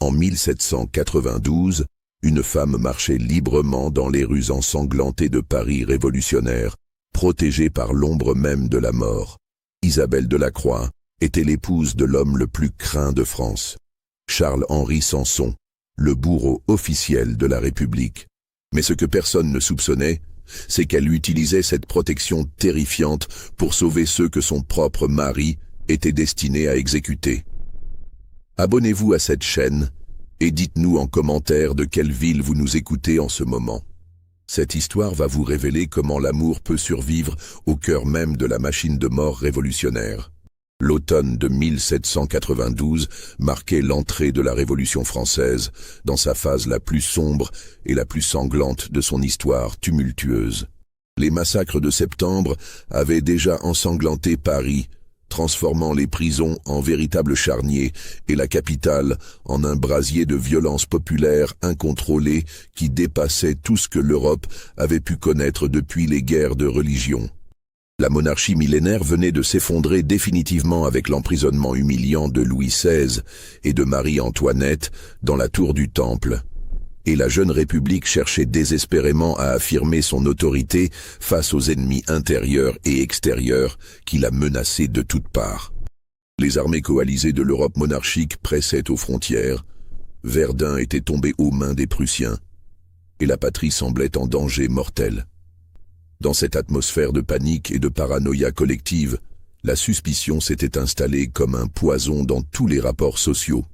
En 1792, une femme marchait librement dans les rues ensanglantées de Paris révolutionnaire, protégée par l'ombre même de la mort. Isabelle Delacroix était l'épouse de l'homme le plus craint de France, Charles-Henri Sanson, le bourreau officiel de la République. Mais ce que personne ne soupçonnait, c'est qu'elle utilisait cette protection terrifiante pour sauver ceux que son propre mari était destiné à exécuter. Abonnez-vous à cette chaîne et dites-nous en commentaire de quelle ville vous nous écoutez en ce moment. Cette histoire va vous révéler comment l'amour peut survivre au cœur même de la machine de mort révolutionnaire. L'automne de 1792 marquait l'entrée de la Révolution française dans sa phase la plus sombre et la plus sanglante de son histoire tumultueuse. Les massacres de septembre avaient déjà ensanglanté Paris, transformant les prisons en véritables charniers et la capitale en un brasier de violence populaire incontrôlée qui dépassait tout ce que l'Europe avait pu connaître depuis les guerres de religion. La monarchie millénaire venait de s'effondrer définitivement avec l'emprisonnement humiliant de Louis XVI et de Marie-Antoinette dans la tour du Temple. Et la jeune République cherchait désespérément à affirmer son autorité face aux ennemis intérieurs et extérieurs qui la menaçaient de toutes parts. Les armées coalisées de l'Europe monarchique pressaient aux frontières, Verdun était tombé aux mains des Prussiens, et la patrie semblait en danger mortel. Dans cette atmosphère de panique et de paranoïa collective, la suspicion s'était installée comme un poison dans tous les rapports sociaux.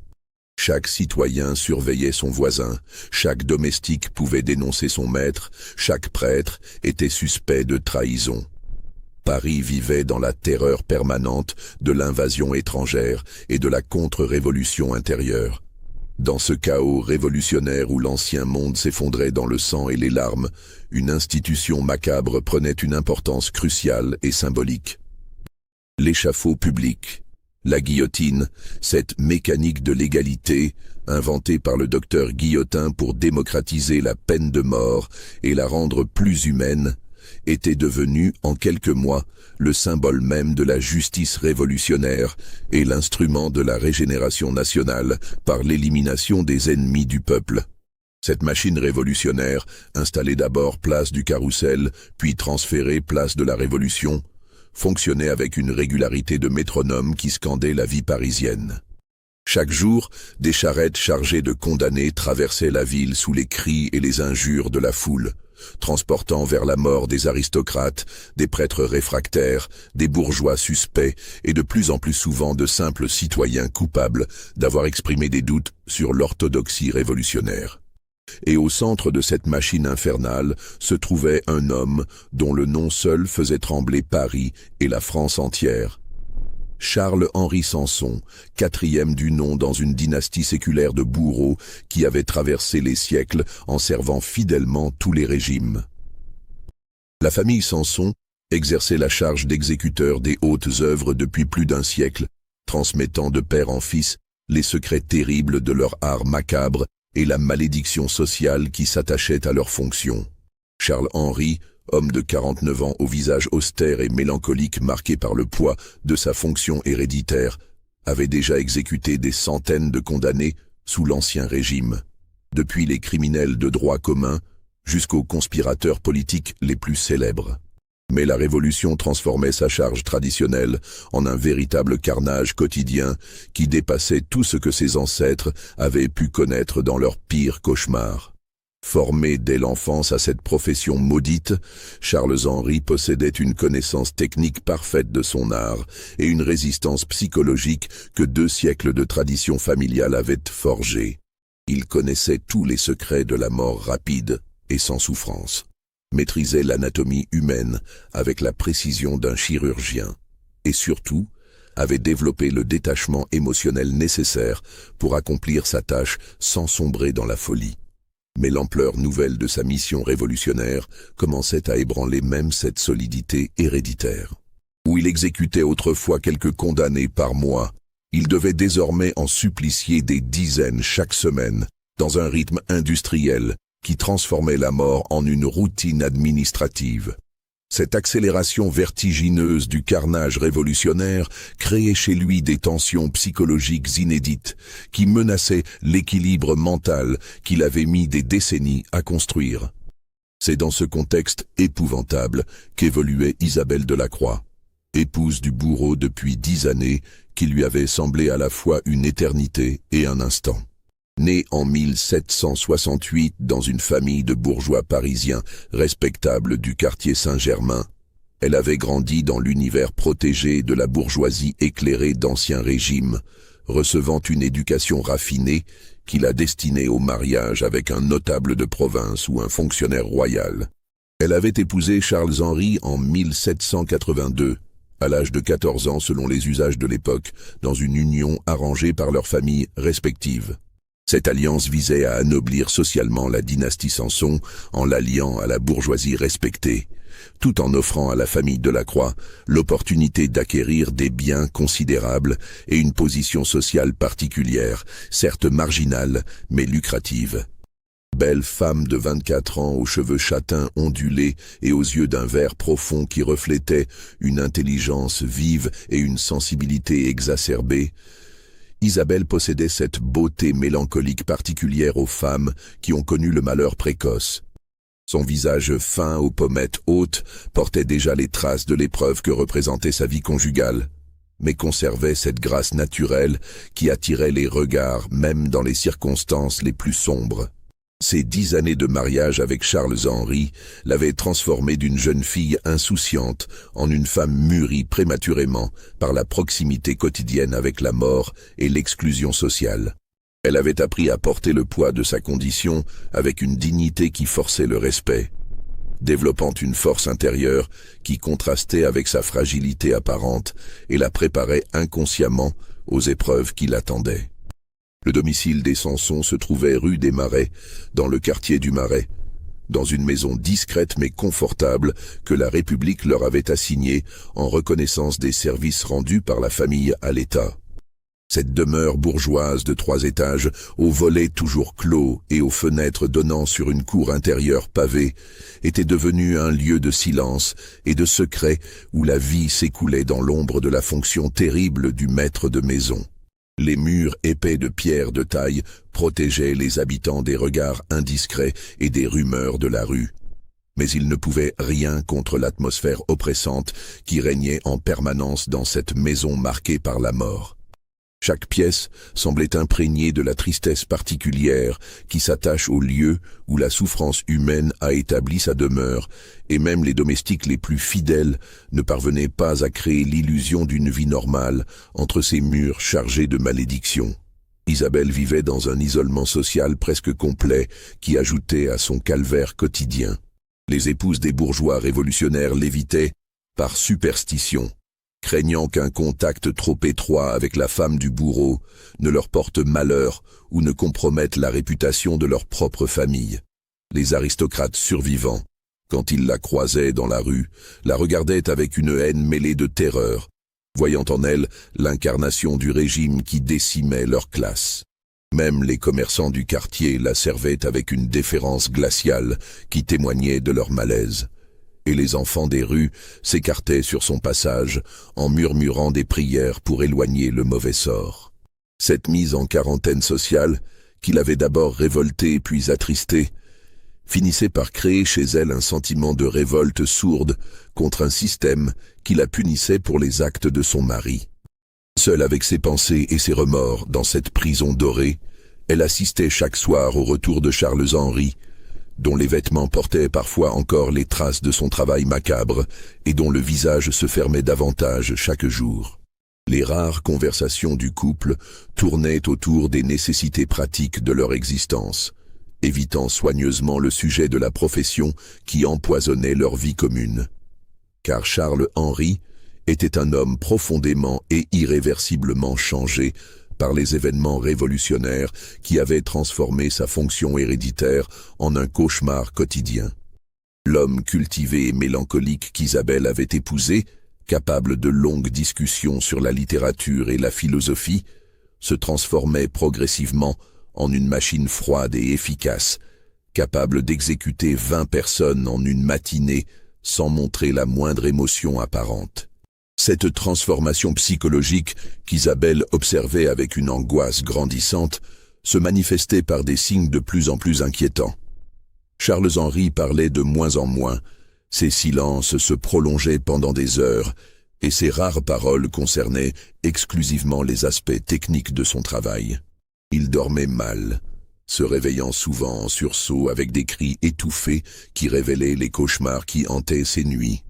Chaque citoyen surveillait son voisin, chaque domestique pouvait dénoncer son maître, chaque prêtre était suspect de trahison. Paris vivait dans la terreur permanente de l'invasion étrangère et de la contre-révolution intérieure. Dans ce chaos révolutionnaire où l'ancien monde s'effondrait dans le sang et les larmes, une institution macabre prenait une importance cruciale et symbolique. L'échafaud public, la guillotine, cette mécanique de l'égalité, inventée par le docteur Guillotin pour démocratiser la peine de mort et la rendre plus humaine, était devenue, en quelques mois, le symbole même de la justice révolutionnaire et l'instrument de la régénération nationale par l'élimination des ennemis du peuple. Cette machine révolutionnaire, installée d'abord place du Carrousel, puis transférée place de la Révolution, fonctionnait avec une régularité de métronome qui scandait la vie parisienne. Chaque jour, des charrettes chargées de condamnés traversaient la ville sous les cris et les injures de la foule, transportant vers la mort des aristocrates, des prêtres réfractaires, des bourgeois suspects et de plus en plus souvent de simples citoyens coupables d'avoir exprimé des doutes sur l'orthodoxie révolutionnaire. Et au centre de cette machine infernale se trouvait un homme dont le nom seul faisait trembler Paris et la France entière. Charles-Henri Sanson, quatrième du nom dans une dynastie séculaire de bourreaux qui avait traversé les siècles en servant fidèlement tous les régimes. La famille Sanson exerçait la charge d'exécuteur des hautes œuvres depuis plus d'un siècle, transmettant de père en fils les secrets terribles de leur art macabre et la malédiction sociale qui s'attachait à leurs fonctions. Charles-Henri, homme de 49 ans au visage austère et mélancolique marqué par le poids de sa fonction héréditaire, avait déjà exécuté des centaines de condamnés sous l'Ancien Régime, depuis les criminels de droit commun jusqu'aux conspirateurs politiques les plus célèbres. Mais la Révolution transformait sa charge traditionnelle en un véritable carnage quotidien qui dépassait tout ce que ses ancêtres avaient pu connaître dans leurs pires cauchemars. Formé dès l'enfance à cette profession maudite, Charles-Henri possédait une connaissance technique parfaite de son art et une résistance psychologique que 2 siècles de tradition familiale avaient forgée. Il connaissait tous les secrets de la mort rapide et sans souffrance, maîtrisait l'anatomie humaine avec la précision d'un chirurgien et surtout avait développé le détachement émotionnel nécessaire pour accomplir sa tâche sans sombrer dans la folie. Mais l'ampleur nouvelle de sa mission révolutionnaire commençait à ébranler même cette solidité héréditaire. Où il exécutait autrefois quelques condamnés par mois, il devait désormais en supplicier des dizaines chaque semaine, dans un rythme industriel qui transformait la mort en une routine administrative. Cette accélération vertigineuse du carnage révolutionnaire créait chez lui des tensions psychologiques inédites qui menaçaient l'équilibre mental qu'il avait mis des décennies à construire. C'est dans ce contexte épouvantable qu'évoluait Isabelle Delacroix, épouse du bourreau depuis 10 années qui lui avait semblé à la fois une éternité et un instant. Née en 1768 dans une famille de bourgeois parisiens respectables du quartier Saint-Germain, elle avait grandi dans l'univers protégé de la bourgeoisie éclairée d'Ancien Régime, recevant une éducation raffinée qui la destinait au mariage avec un notable de province ou un fonctionnaire royal. Elle avait épousé Charles-Henri en 1782, à l'âge de 14 ans selon les usages de l'époque, dans une union arrangée par leurs familles respectives. Cette alliance visait à anoblir socialement la dynastie Sanson en l'alliant à la bourgeoisie respectée, tout en offrant à la famille Delacroix l'opportunité d'acquérir des biens considérables et une position sociale particulière, certes marginale, mais lucrative. Belle femme de 24 ans aux cheveux châtains ondulés et aux yeux d'un vert profond qui reflétaient une intelligence vive et une sensibilité exacerbée, Isabelle possédait cette beauté mélancolique particulière aux femmes qui ont connu le malheur précoce. Son visage fin aux pommettes hautes portait déjà les traces de l'épreuve que représentait sa vie conjugale, mais conservait cette grâce naturelle qui attirait les regards même dans les circonstances les plus sombres. Ces 10 années de mariage avec Charles-Henri l'avaient transformée d'une jeune fille insouciante en une femme mûrie prématurément par la proximité quotidienne avec la mort et l'exclusion sociale. Elle avait appris à porter le poids de sa condition avec une dignité qui forçait le respect, développant une force intérieure qui contrastait avec sa fragilité apparente et la préparait inconsciemment aux épreuves qui l'attendaient. Le domicile des Sanson se trouvait rue des Marais, dans le quartier du Marais, dans une maison discrète mais confortable que la République leur avait assignée en reconnaissance des services rendus par la famille à l'État. Cette demeure bourgeoise de 3 étages, aux volets toujours clos et aux fenêtres donnant sur une cour intérieure pavée, était devenue un lieu de silence et de secret où la vie s'écoulait dans l'ombre de la fonction terrible du maître de maison. Les murs épais de pierre de taille protégeaient les habitants des regards indiscrets et des rumeurs de la rue. Mais ils ne pouvaient rien contre l'atmosphère oppressante qui régnait en permanence dans cette maison marquée par la mort. Chaque pièce semblait imprégnée de la tristesse particulière qui s'attache au lieu où la souffrance humaine a établi sa demeure, et même les domestiques les plus fidèles ne parvenaient pas à créer l'illusion d'une vie normale entre ces murs chargés de malédictions. Isabelle vivait dans un isolement social presque complet qui ajoutait à son calvaire quotidien. Les épouses des bourgeois révolutionnaires l'évitaient par superstition, craignant qu'un contact trop étroit avec la femme du bourreau ne leur porte malheur ou ne compromette la réputation de leur propre famille. Les aristocrates survivants, quand ils la croisaient dans la rue, la regardaient avec une haine mêlée de terreur, voyant en elle l'incarnation du régime qui décimait leur classe. Même les commerçants du quartier la servaient avec une déférence glaciale qui témoignait de leur malaise. Et les enfants des rues s'écartaient sur son passage en murmurant des prières pour éloigner le mauvais sort. Cette mise en quarantaine sociale, qui l'avait d'abord révoltée puis attristée, finissait par créer chez elle un sentiment de révolte sourde contre un système qui la punissait pour les actes de son mari. Seule avec ses pensées et ses remords dans cette prison dorée, elle assistait chaque soir au retour de Charles-Henri, dont les vêtements portaient parfois encore les traces de son travail macabre et dont le visage se fermait davantage chaque jour. Les rares conversations du couple tournaient autour des nécessités pratiques de leur existence, évitant soigneusement le sujet de la profession qui empoisonnait leur vie commune. Car Charles-Henri était un homme profondément et irréversiblement changé par les événements révolutionnaires qui avaient transformé sa fonction héréditaire en un cauchemar quotidien. L'homme cultivé et mélancolique qu'Isabelle avait épousé, capable de longues discussions sur la littérature et la philosophie, se transformait progressivement en une machine froide et efficace, capable d'exécuter 20 personnes en une matinée sans montrer la moindre émotion apparente. Cette transformation psychologique qu'Isabelle observait avec une angoisse grandissante se manifestait par des signes de plus en plus inquiétants. Charles-Henri parlait de moins en moins, ses silences se prolongeaient pendant des heures, et ses rares paroles concernaient exclusivement les aspects techniques de son travail. Il dormait mal, se réveillant souvent en sursaut avec des cris étouffés qui révélaient les cauchemars qui hantaient ses nuits.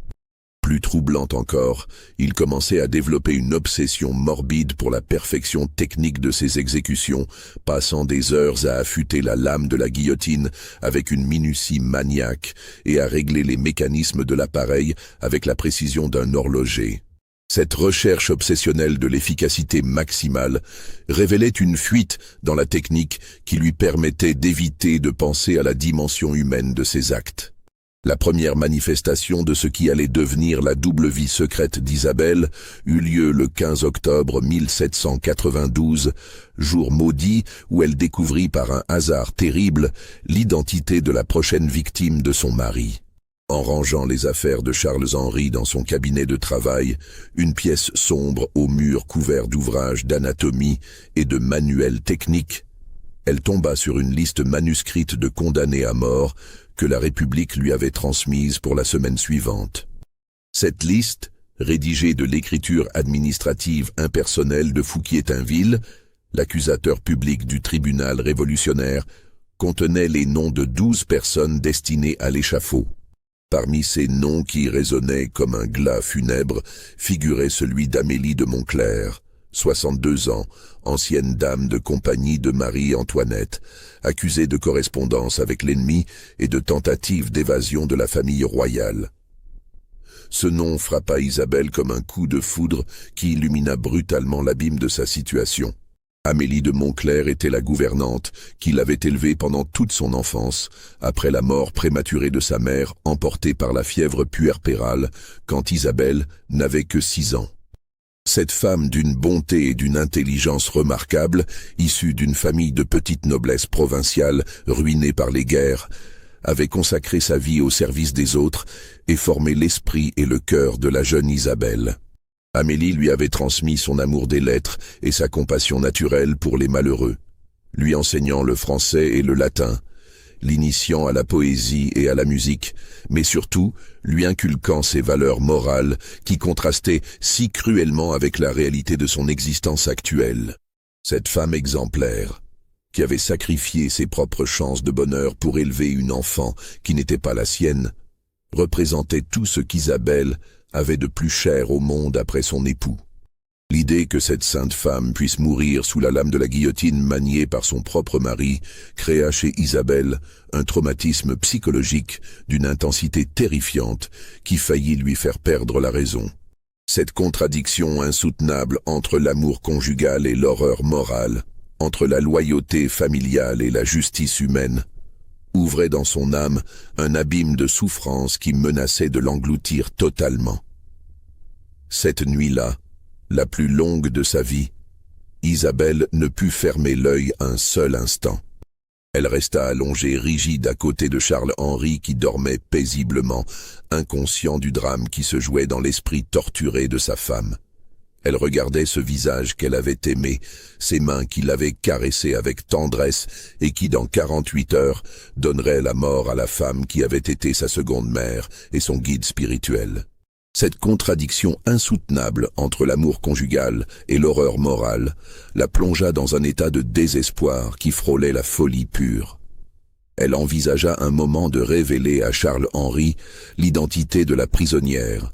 Plus troublant encore, il commençait à développer une obsession morbide pour la perfection technique de ses exécutions, passant des heures à affûter la lame de la guillotine avec une minutie maniaque et à régler les mécanismes de l'appareil avec la précision d'un horloger. Cette recherche obsessionnelle de l'efficacité maximale révélait une fuite dans la technique qui lui permettait d'éviter de penser à la dimension humaine de ses actes. La première manifestation de ce qui allait devenir la double vie secrète d'Isabelle eut lieu le 15 octobre 1792, jour maudit où elle découvrit par un hasard terrible l'identité de la prochaine victime de son mari. En rangeant les affaires de Charles-Henri dans son cabinet de travail, une pièce sombre aux murs couverts d'ouvrages d'anatomie et de manuels techniques, elle tomba sur une liste manuscrite de condamnés à mort que la République lui avait transmise pour la semaine suivante. Cette liste, rédigée de l'écriture administrative impersonnelle de Fouquier-Tinville, l'accusateur public du tribunal révolutionnaire, contenait les noms de 12 personnes destinées à l'échafaud. Parmi ces noms qui résonnaient comme un glas funèbre, figurait celui d'Amélie de Montclerc, 62 ans, ancienne dame de compagnie de Marie-Antoinette, accusée de correspondance avec l'ennemi et de tentative d'évasion de la famille royale. Ce nom frappa Isabelle comme un coup de foudre qui illumina brutalement l'abîme de sa situation. Amélie de Montclerc était la gouvernante qui l'avait élevée pendant toute son enfance, après la mort prématurée de sa mère emportée par la fièvre puerpérale quand Isabelle n'avait que 6 ans. Cette femme d'une bonté et d'une intelligence remarquables, issue d'une famille de petite noblesse provinciale ruinée par les guerres, avait consacré sa vie au service des autres et formé l'esprit et le cœur de la jeune Isabelle. Amélie lui avait transmis son amour des lettres et sa compassion naturelle pour les malheureux, lui enseignant le français et le latin, l'initiant à la poésie et à la musique, mais surtout lui inculquant ses valeurs morales qui contrastaient si cruellement avec la réalité de son existence actuelle. Cette femme exemplaire, qui avait sacrifié ses propres chances de bonheur pour élever une enfant qui n'était pas la sienne, représentait tout ce qu'Isabelle avait de plus cher au monde après son époux. L'idée que cette sainte femme puisse mourir sous la lame de la guillotine maniée par son propre mari créa chez Isabelle un traumatisme psychologique d'une intensité terrifiante qui faillit lui faire perdre la raison. Cette contradiction insoutenable entre l'amour conjugal et l'horreur morale, entre la loyauté familiale et la justice humaine, ouvrait dans son âme un abîme de souffrance qui menaçait de l'engloutir totalement. Cette nuit-là, la plus longue de sa vie, Isabelle ne put fermer l'œil un seul instant. Elle resta allongée rigide à côté de Charles-Henri qui dormait paisiblement, inconscient du drame qui se jouait dans l'esprit torturé de sa femme. Elle regardait ce visage qu'elle avait aimé, ces mains qui l'avaient caressé avec tendresse et qui, dans 48 heures, donneraient la mort à la femme qui avait été sa seconde mère et son guide spirituel. Cette contradiction insoutenable entre l'amour conjugal et l'horreur morale la plongea dans un état de désespoir qui frôlait la folie pure. Elle envisagea un moment de révéler à Charles-Henri l'identité de la prisonnière,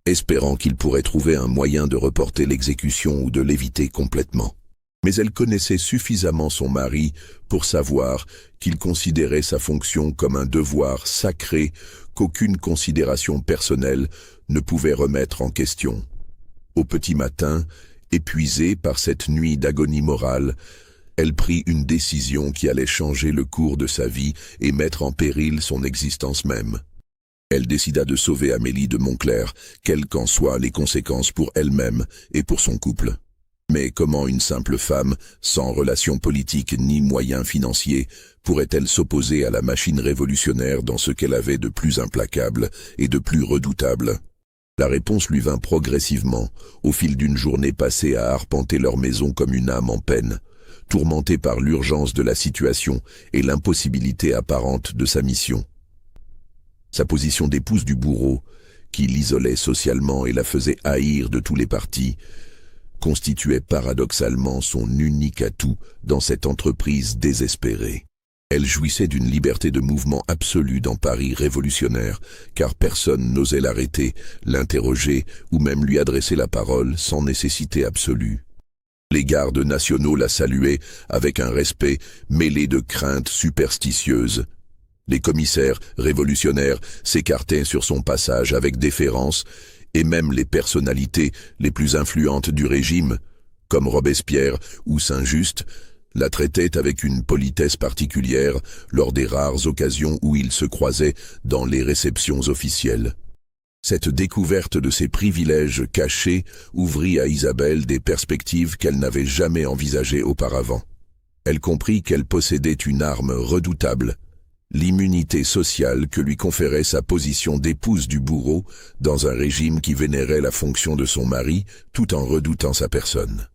espérant qu'il pourrait trouver un moyen de reporter l'exécution ou de l'éviter complètement. Mais elle connaissait suffisamment son mari pour savoir qu'il considérait sa fonction comme un devoir sacré qu'aucune considération personnelle ne pouvait remettre en question. Au petit matin, épuisée par cette nuit d'agonie morale, elle prit une décision qui allait changer le cours de sa vie et mettre en péril son existence même. Elle décida de sauver Amélie de Montclerc, quelles qu'en soient les conséquences pour elle-même et pour son couple. Mais comment une simple femme, sans relations politiques ni moyens financiers, pourrait-elle s'opposer à la machine révolutionnaire dans ce qu'elle avait de plus implacable et de plus redoutable? La réponse lui vint progressivement, au fil d'une journée passée à arpenter leur maison comme une âme en peine, tourmentée par l'urgence de la situation et l'impossibilité apparente de sa mission. Sa position d'épouse du bourreau, qui l'isolait socialement et la faisait haïr de tous les partis, constituait paradoxalement son unique atout dans cette entreprise désespérée. Elle jouissait d'une liberté de mouvement absolue dans Paris révolutionnaire, car personne n'osait l'arrêter, l'interroger ou même lui adresser la parole sans nécessité absolue. Les gardes nationaux la saluaient avec un respect mêlé de craintes superstitieuses. Les commissaires révolutionnaires s'écartaient sur son passage avec déférence, et même les personnalités les plus influentes du régime, comme Robespierre ou Saint-Just, la traitaient avec une politesse particulière lors des rares occasions où ils se croisaient dans les réceptions officielles. Cette découverte de ses privilèges cachés ouvrit à Isabelle des perspectives qu'elle n'avait jamais envisagées auparavant. Elle comprit qu'elle possédait une arme redoutable, l'immunité sociale que lui conférait sa position d'épouse du bourreau dans un régime qui vénérait la fonction de son mari tout en redoutant sa personne.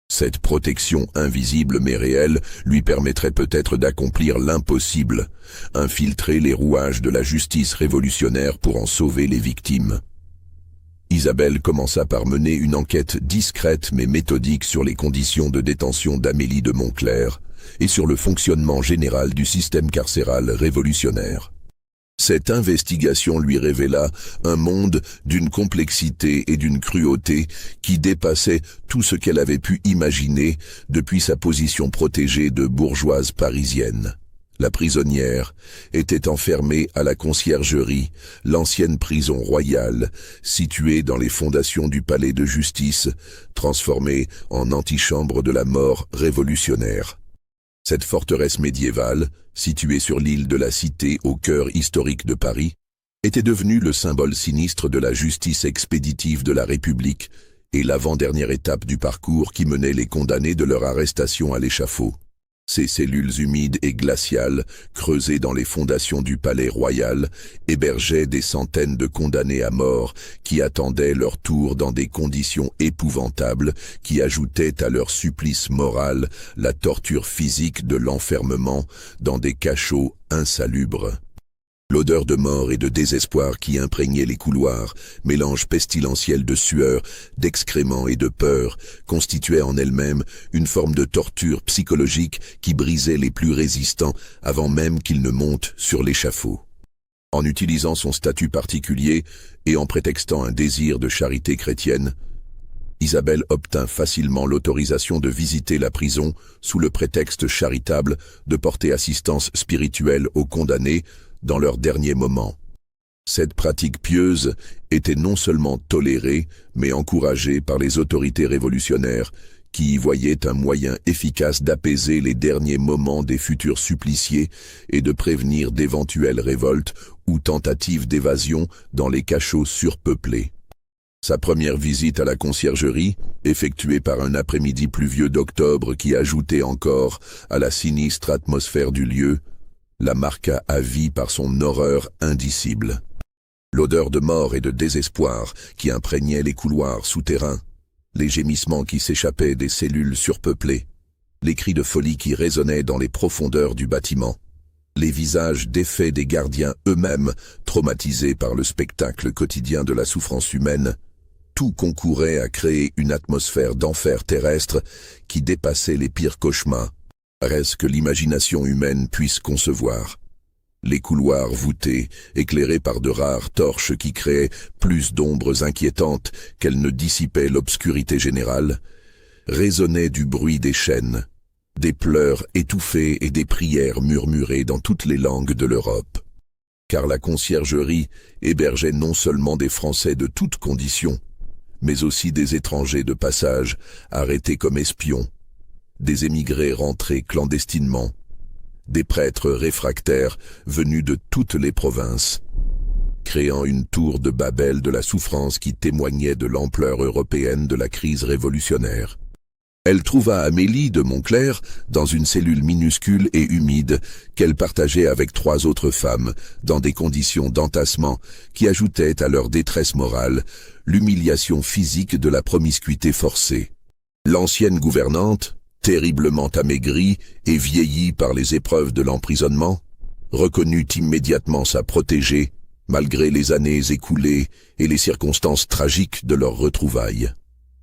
Cette protection invisible mais réelle lui permettrait peut-être d'accomplir l'impossible, infiltrer les rouages de la justice révolutionnaire pour en sauver les victimes. Isabelle commença par mener une enquête discrète mais méthodique sur les conditions de détention d'Amélie de Montclerc et sur le fonctionnement général du système carcéral révolutionnaire. Cette investigation lui révéla un monde d'une complexité et d'une cruauté qui dépassait tout ce qu'elle avait pu imaginer depuis sa position protégée de bourgeoise parisienne. La prisonnière était enfermée à la Conciergerie, l'ancienne prison royale, située dans les fondations du palais de justice, transformée en antichambre de la mort révolutionnaire. Cette forteresse médiévale, située sur l'île de la Cité au cœur historique de Paris, était devenue le symbole sinistre de la justice expéditive de la République et l'avant-dernière étape du parcours qui menait les condamnés de leur arrestation à l'échafaud. Ces cellules humides et glaciales, creusées dans les fondations du palais royal, hébergeaient des centaines de condamnés à mort qui attendaient leur tour dans des conditions épouvantables qui ajoutaient à leur supplice moral la torture physique de l'enfermement dans des cachots insalubres. L'odeur de mort et de désespoir qui imprégnait les couloirs, mélange pestilentiel de sueur, d'excréments et de peur, constituait en elle-même une forme de torture psychologique qui brisait les plus résistants avant même qu'ils ne montent sur l'échafaud. En utilisant son statut particulier et en prétextant un désir de charité chrétienne, Isabelle obtint facilement l'autorisation de visiter la prison sous le prétexte charitable de porter assistance spirituelle aux condamnés dans leurs derniers moments. Cette pratique pieuse était non seulement tolérée, mais encouragée par les autorités révolutionnaires, qui y voyaient un moyen efficace d'apaiser les derniers moments des futurs suppliciés et de prévenir d'éventuelles révoltes ou tentatives d'évasion dans les cachots surpeuplés. Sa première visite à la Conciergerie, effectuée par un après-midi pluvieux d'octobre qui ajoutait encore à la sinistre atmosphère du lieu, la marqua à vie par son horreur indicible. L'odeur de mort et de désespoir qui imprégnait les couloirs souterrains, les gémissements qui s'échappaient des cellules surpeuplées, les cris de folie qui résonnaient dans les profondeurs du bâtiment, les visages défaits des gardiens eux-mêmes, traumatisés par le spectacle quotidien de la souffrance humaine, tout concourait à créer une atmosphère d'enfer terrestre qui dépassait les pires cauchemars, reste que l'imagination humaine puisse concevoir. Les couloirs voûtés, éclairés par de rares torches qui créaient plus d'ombres inquiétantes qu'elles ne dissipaient l'obscurité générale, résonnaient du bruit des chaînes, des pleurs étouffés et des prières murmurées dans toutes les langues de l'Europe. Car la Conciergerie hébergeait non seulement des Français de toutes conditions, mais aussi des étrangers de passage arrêtés comme espions, des émigrés rentrés clandestinement, des prêtres réfractaires venus de toutes les provinces, créant une tour de Babel de la souffrance qui témoignait de l'ampleur européenne de la crise révolutionnaire. Elle trouva Amélie de Montclair dans une cellule minuscule et humide qu'elle partageait avec 3 autres femmes, dans des conditions d'entassement qui ajoutaient à leur détresse morale l'humiliation physique de la promiscuité forcée. L'ancienne gouvernante, terriblement amaigrie et vieillie par les épreuves de l'emprisonnement, reconnut immédiatement sa protégée, malgré les années écoulées et les circonstances tragiques de leur retrouvailles.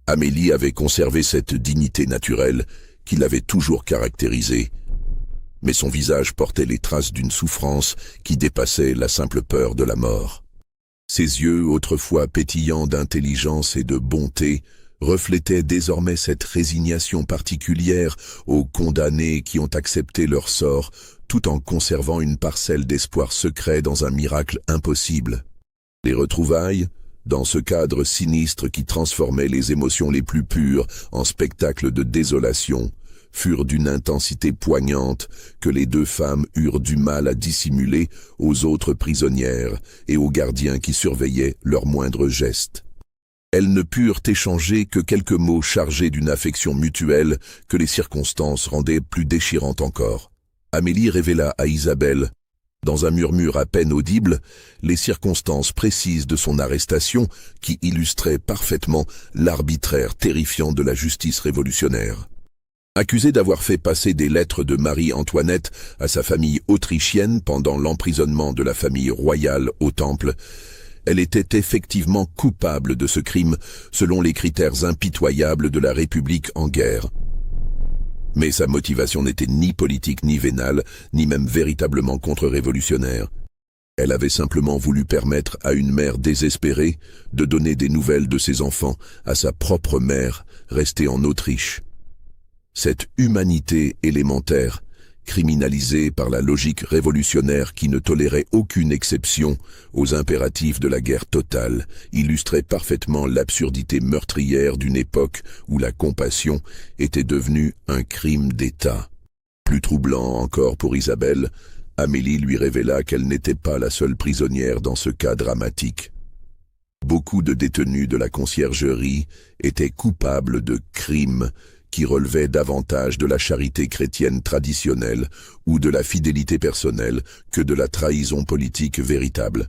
Amélie avait conservé cette dignité naturelle qui l'avait toujours caractérisée, mais son visage portait les traces d'une souffrance qui dépassait la simple peur de la mort. Ses yeux, autrefois pétillants d'intelligence et de bonté, reflétaient désormais cette résignation particulière aux condamnés qui ont accepté leur sort, tout en conservant une parcelle d'espoir secret dans un miracle impossible. Les retrouvailles, dans ce cadre sinistre qui transformait les émotions les plus pures en spectacle de désolation, furent d'une intensité poignante que les 2 femmes eurent du mal à dissimuler aux autres prisonnières et aux gardiens qui surveillaient leurs moindres gestes. Elles ne purent échanger que quelques mots chargés d'une affection mutuelle que les circonstances rendaient plus déchirantes encore. Amélie révéla à Isabelle, dans un murmure à peine audible, les circonstances précises de son arrestation qui illustraient parfaitement l'arbitraire terrifiant de la justice révolutionnaire. Accusée d'avoir fait passer des lettres de Marie-Antoinette à sa famille autrichienne pendant l'emprisonnement de la famille royale au Temple, elle était effectivement coupable de ce crime selon les critères impitoyables de la République en guerre. Mais sa motivation n'était ni politique ni vénale, ni même véritablement contre-révolutionnaire. Elle avait simplement voulu permettre à une mère désespérée de donner des nouvelles de ses enfants à sa propre mère, restée en Autriche. Cette humanité élémentaire, criminalisée par la logique révolutionnaire qui ne tolérait aucune exception aux impératifs de la guerre totale, illustrait parfaitement l'absurdité meurtrière d'une époque où la compassion était devenue un crime d'État. Plus troublant encore pour Isabelle, Amélie lui révéla qu'elle n'était pas la seule prisonnière dans ce cas dramatique. Beaucoup de détenus de la conciergerie étaient coupables de crimes qui relevait davantage de la charité chrétienne traditionnelle ou de la fidélité personnelle que de la trahison politique véritable.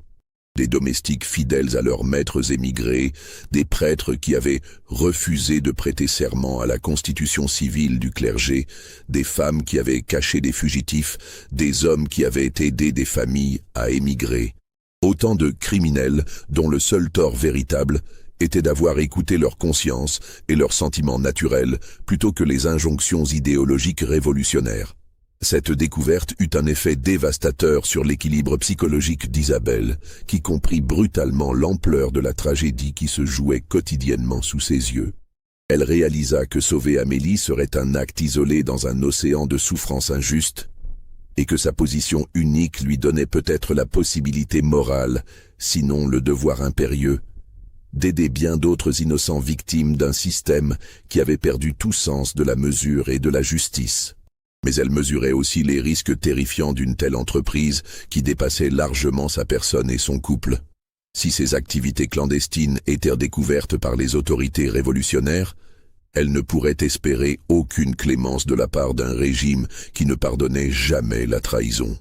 Des domestiques fidèles à leurs maîtres émigrés, des prêtres qui avaient refusé de prêter serment à la constitution civile du clergé, des femmes qui avaient caché des fugitifs, des hommes qui avaient aidé des familles à émigrer. Autant de criminels dont le seul tort véritable était d'avoir écouté leur conscience et leurs sentiments naturels plutôt que les injonctions idéologiques révolutionnaires. Cette découverte eut un effet dévastateur sur l'équilibre psychologique d'Isabelle, qui comprit brutalement l'ampleur de la tragédie qui se jouait quotidiennement sous ses yeux. Elle réalisa que sauver Amélie serait un acte isolé dans un océan de souffrances injustes, et que sa position unique lui donnait peut-être la possibilité morale, sinon le devoir impérieux, d'aider bien d'autres innocents victimes d'un système qui avait perdu tout sens de la mesure et de la justice. Mais elle mesurait aussi les risques terrifiants d'une telle entreprise qui dépassait largement sa personne et son couple. Si ses activités clandestines étaient découvertes par les autorités révolutionnaires, elle ne pourrait espérer aucune clémence de la part d'un régime qui ne pardonnait jamais la trahison.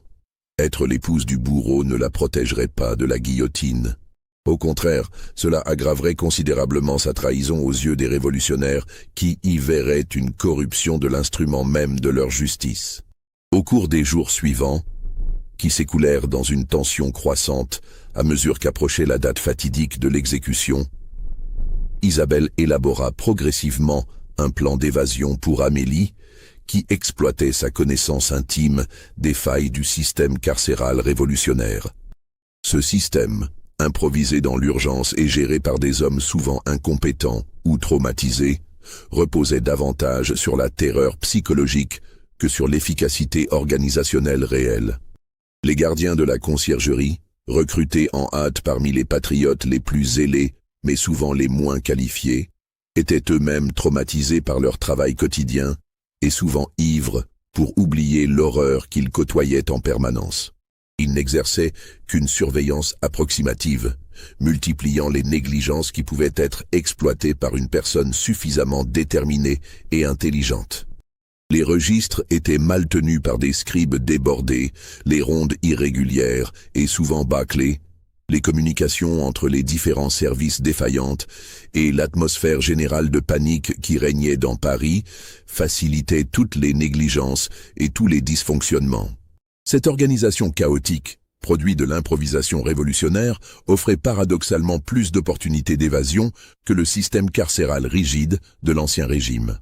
Être l'épouse du bourreau ne la protégerait pas de la guillotine. Au contraire, cela aggraverait considérablement sa trahison aux yeux des révolutionnaires qui y verraient une corruption de l'instrument même de leur justice. Au cours des jours suivants, qui s'écoulèrent dans une tension croissante à mesure qu'approchait la date fatidique de l'exécution, Isabelle élabora progressivement un plan d'évasion pour Amélie, qui exploitait sa connaissance intime des failles du système carcéral révolutionnaire. Ce système, improvisé dans l'urgence et géré par des hommes souvent incompétents ou traumatisés, reposait davantage sur la terreur psychologique que sur l'efficacité organisationnelle réelle. Les gardiens de la conciergerie, recrutés en hâte parmi les patriotes les plus zélés, mais souvent les moins qualifiés, étaient eux-mêmes traumatisés par leur travail quotidien et souvent ivres pour oublier l'horreur qu'ils côtoyaient en permanence. Ils n'exerçaient qu'une surveillance approximative, multipliant les négligences qui pouvaient être exploitées par une personne suffisamment déterminée et intelligente. Les registres étaient mal tenus par des scribes débordés, les rondes irrégulières et souvent bâclées, les communications entre les différents services défaillantes et l'atmosphère générale de panique qui régnait dans Paris facilitaient toutes les négligences et tous les dysfonctionnements. Cette organisation chaotique, produit de l'improvisation révolutionnaire, offrait paradoxalement plus d'opportunités d'évasion que le système carcéral rigide de l'Ancien Régime.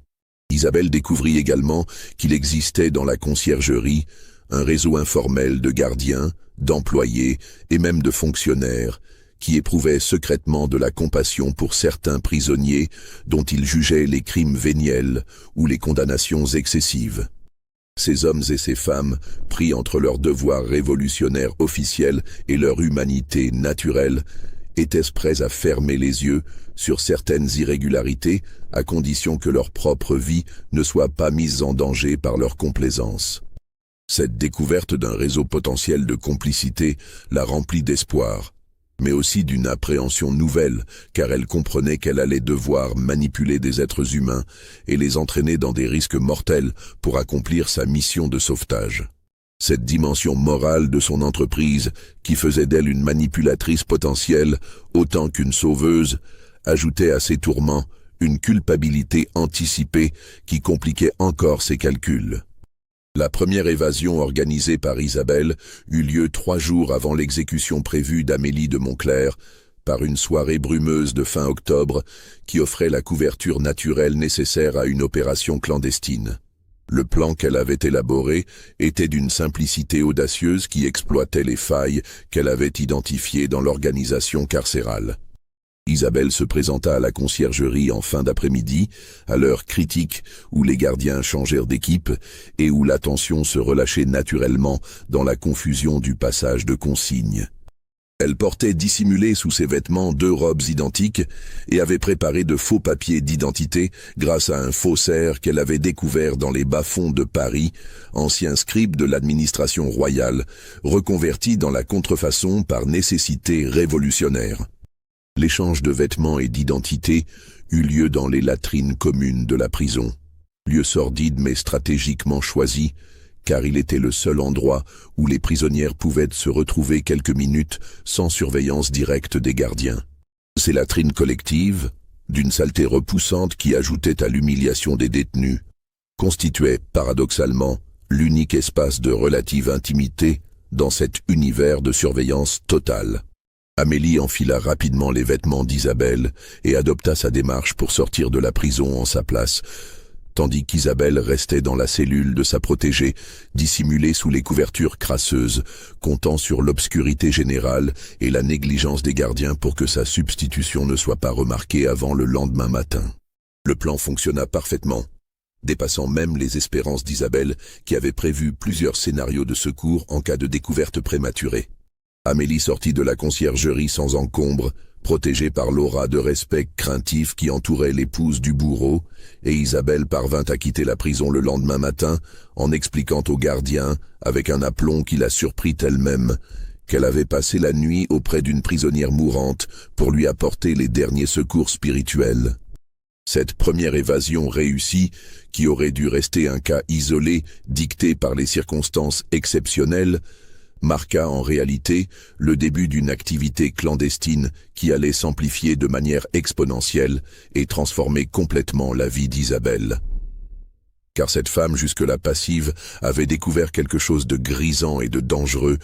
Isabelle découvrit également qu'il existait dans la conciergerie un réseau informel de gardiens, d'employés et même de fonctionnaires qui éprouvaient secrètement de la compassion pour certains prisonniers dont ils jugeaient les crimes véniels ou les condamnations excessives. Ces hommes et ces femmes, pris entre leurs devoirs révolutionnaires officiels et leur humanité naturelle, étaient prêts à fermer les yeux sur certaines irrégularités à condition que leur propre vie ne soit pas mise en danger par leur complaisance. Cette découverte d'un réseau potentiel de complicité la remplit d'espoir, mais aussi d'une appréhension nouvelle, car elle comprenait qu'elle allait devoir manipuler des êtres humains et les entraîner dans des risques mortels pour accomplir sa mission de sauvetage. Cette dimension morale de son entreprise, qui faisait d'elle une manipulatrice potentielle autant qu'une sauveuse, ajoutait à ses tourments une culpabilité anticipée qui compliquait encore ses calculs. La première évasion organisée par Isabelle eut lieu 3 jours avant l'exécution prévue d'Amélie de Montclair, par une soirée brumeuse de fin octobre qui offrait la couverture naturelle nécessaire à une opération clandestine. Le plan qu'elle avait élaboré était d'une simplicité audacieuse qui exploitait les failles qu'elle avait identifiées dans l'organisation carcérale. Isabelle se présenta à la conciergerie en fin d'après-midi, à l'heure critique où les gardiens changèrent d'équipe et où l'attention se relâchait naturellement dans la confusion du passage de consignes. Elle portait dissimulées sous ses vêtements 2 robes identiques et avait préparé de faux papiers d'identité grâce à un faussaire qu'elle avait découvert dans les bas-fonds de Paris, ancien scribe de l'administration royale, reconverti dans la contrefaçon par nécessité révolutionnaire. L'échange de vêtements et d'identité eut lieu dans les latrines communes de la prison, lieu sordide mais stratégiquement choisi, car il était le seul endroit où les prisonnières pouvaient se retrouver quelques minutes sans surveillance directe des gardiens. Ces latrines collectives, d'une saleté repoussante qui ajoutait à l'humiliation des détenus, constituaient paradoxalement l'unique espace de relative intimité dans cet univers de surveillance totale. Amélie enfila rapidement les vêtements d'Isabelle et adopta sa démarche pour sortir de la prison en sa place, tandis qu'Isabelle restait dans la cellule de sa protégée, dissimulée sous les couvertures crasseuses, comptant sur l'obscurité générale et la négligence des gardiens pour que sa substitution ne soit pas remarquée avant le lendemain matin. Le plan fonctionna parfaitement, dépassant même les espérances d'Isabelle qui avait prévu plusieurs scénarios de secours en cas de découverte prématurée. Amélie sortit de la conciergerie sans encombre, protégée par l'aura de respect craintif qui entourait l'épouse du bourreau, et Isabelle parvint à quitter la prison le lendemain matin en expliquant aux gardiens, avec un aplomb qui la surprit elle-même, qu'elle avait passé la nuit auprès d'une prisonnière mourante pour lui apporter les derniers secours spirituels. Cette première évasion réussie, qui aurait dû rester un cas isolé, dicté par les circonstances exceptionnelles, marqua en réalité le début d'une activité clandestine qui allait s'amplifier de manière exponentielle et transformer complètement la vie d'Isabelle. Car cette femme jusque-là passive avait découvert quelque chose de grisant et de dangereux,